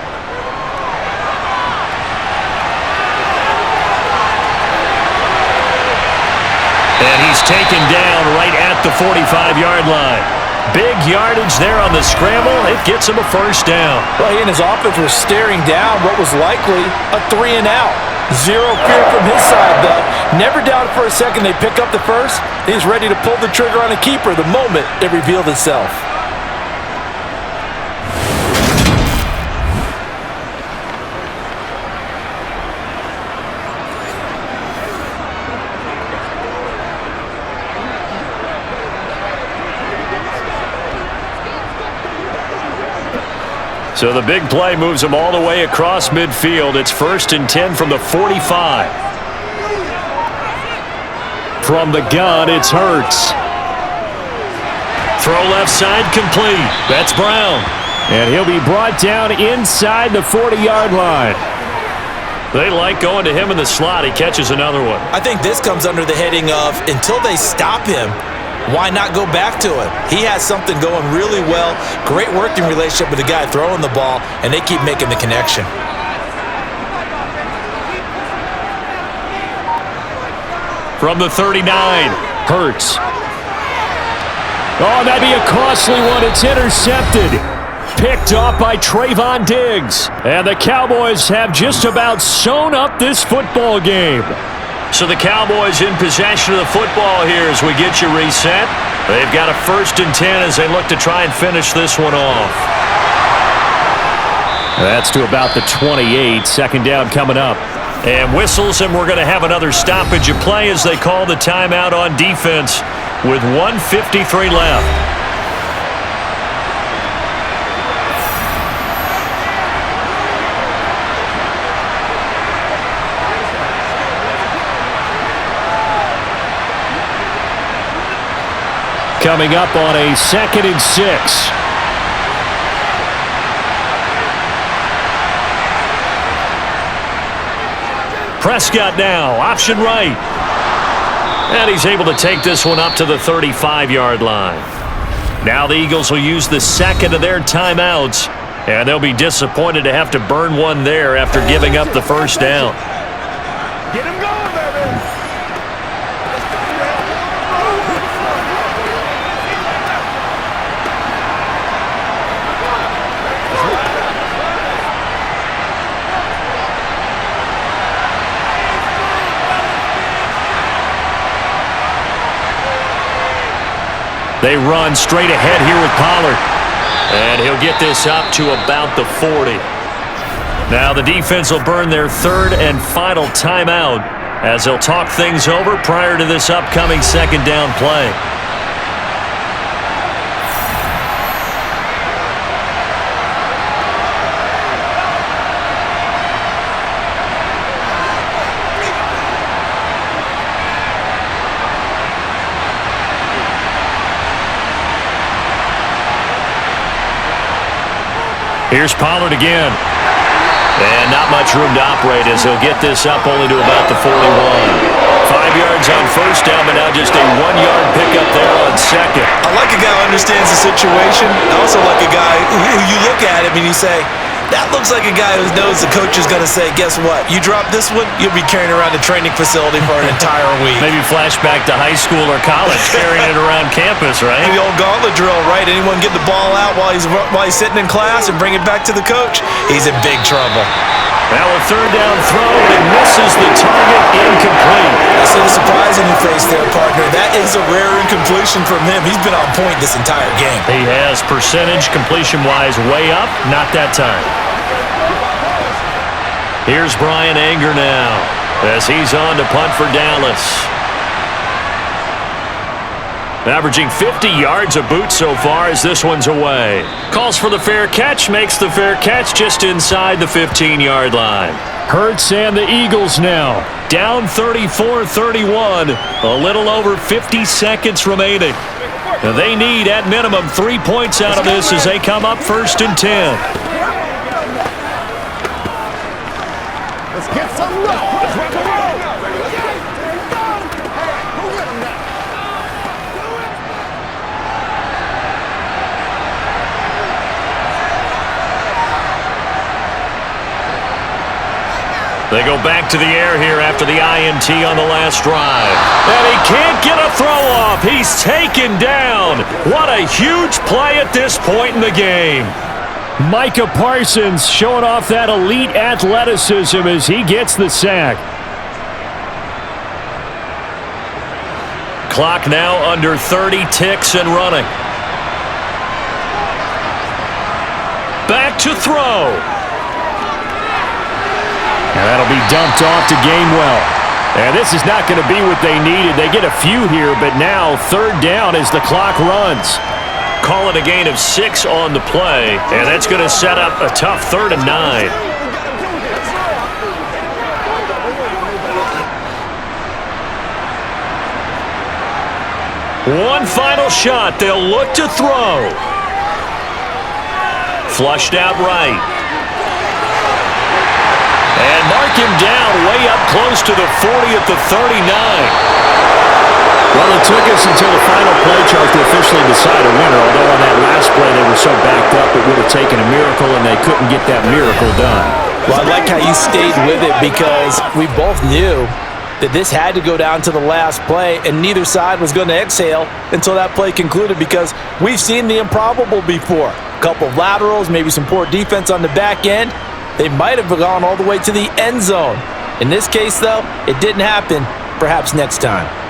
And he's taken down right at the 45-yard line. Big yardage there on the scramble. It gets him a first down. Well, he and his offense were staring down what was likely a 3-and-out. Zero fear from his side, though. Never doubted for a second they pick up the first. He's ready to pull the trigger on a keeper the moment it revealed itself. So the big play moves him all the way across midfield. It's 1st and 10 from the 45. From the gun, it's Hurts. Throw left side complete. That's Brown. And he'll be brought down inside the 40-yard line. They like going to him in the slot. He catches another one. I think this comes under the heading of until they stop him, why not go back to it? He has something going really well. Great working relationship with the guy throwing the ball, and they keep making the connection. From the 39, Hurts. Oh, that'd be a costly one. It's intercepted. Picked off by Trayvon Diggs. And the Cowboys have just about sewn up this football game. So the Cowboys in possession of the football here as we get you reset. They've got a 1st and 10 as they look to try and finish this one off. That's to about the 28. 2nd down coming up. And whistles, and we're going to have another stoppage of play as they call the timeout on defense with 1:53 left. Coming up on a 2nd and 6. Prescott now, option right. And he's able to take this one up to the 35-yard line. Now the Eagles will use the 2nd of their timeouts, and they'll be disappointed to have to burn one there after giving up the first down. Get him going, baby. They run straight ahead here with Pollard. And he'll get this up to about the 40. Now the defense will burn their 3rd and final timeout as they'll talk things over prior to this upcoming 2nd down play. Here's Pollard again. And not much room to operate as he'll get this up only to about the 41. 5 yards on first down, but now just a 1-yard pickup there on 2nd. I like a guy who understands the situation. I also like a guy who you look at him and you say, that looks like a guy who knows the coach is going to say, guess what? You drop this one, you'll be carrying around the training facility for an entire week. Maybe flashback to high school or college, carrying it around campus, right? Maybe old gauntlet drill, right? Anyone get the ball out while he's sitting in class and bring it back to the coach? He's in big trouble. Now a 3rd down throw, and misses the target, incomplete. I see the surprise in your face there, partner. That is a rare incompletion from him. He's been on point this entire game. He has percentage completion-wise way up, not that time. Here's Brian Anger now as he's on to punt for Dallas. Averaging 50 yards a boot so far as this one's away. Calls for the fair catch, makes the fair catch just inside the 15-yard line. Hurts and the Eagles now. Down 34-31. A little over 50 seconds remaining. Now they need, at minimum, 3 points out of this as they come up 1st and 10. Let's get some love. Let's rock and roll. They go back to the air here after the INT on the last drive. And he can't get a throw off. He's taken down. What a huge play at this point in the game. Micah Parsons showing off that elite athleticism as he gets the sack. Clock now under 30 ticks and running. Back to throw. And that'll be dumped off to Gainwell. And this is not going to be what they needed. They get a few here, but now third down as the clock runs. Call it a gain of 6 on the play, and that's going to set up a tough 3rd and 9. One final shot. They'll look to throw. Flushed out right. And mark him down way up close to the 40 at the 39. Well, it took us until the final play chart to officially decide a winner, although on that last play they were so backed up it would have taken a miracle, and they couldn't get that miracle done. Well, I like how you stayed with it because we both knew that this had to go down to the last play, and neither side was going to exhale until that play concluded because we've seen the improbable before. A couple of laterals, maybe some poor defense on the back end. They might have gone all the way to the end zone. In this case, though, it didn't happen. Perhaps next time.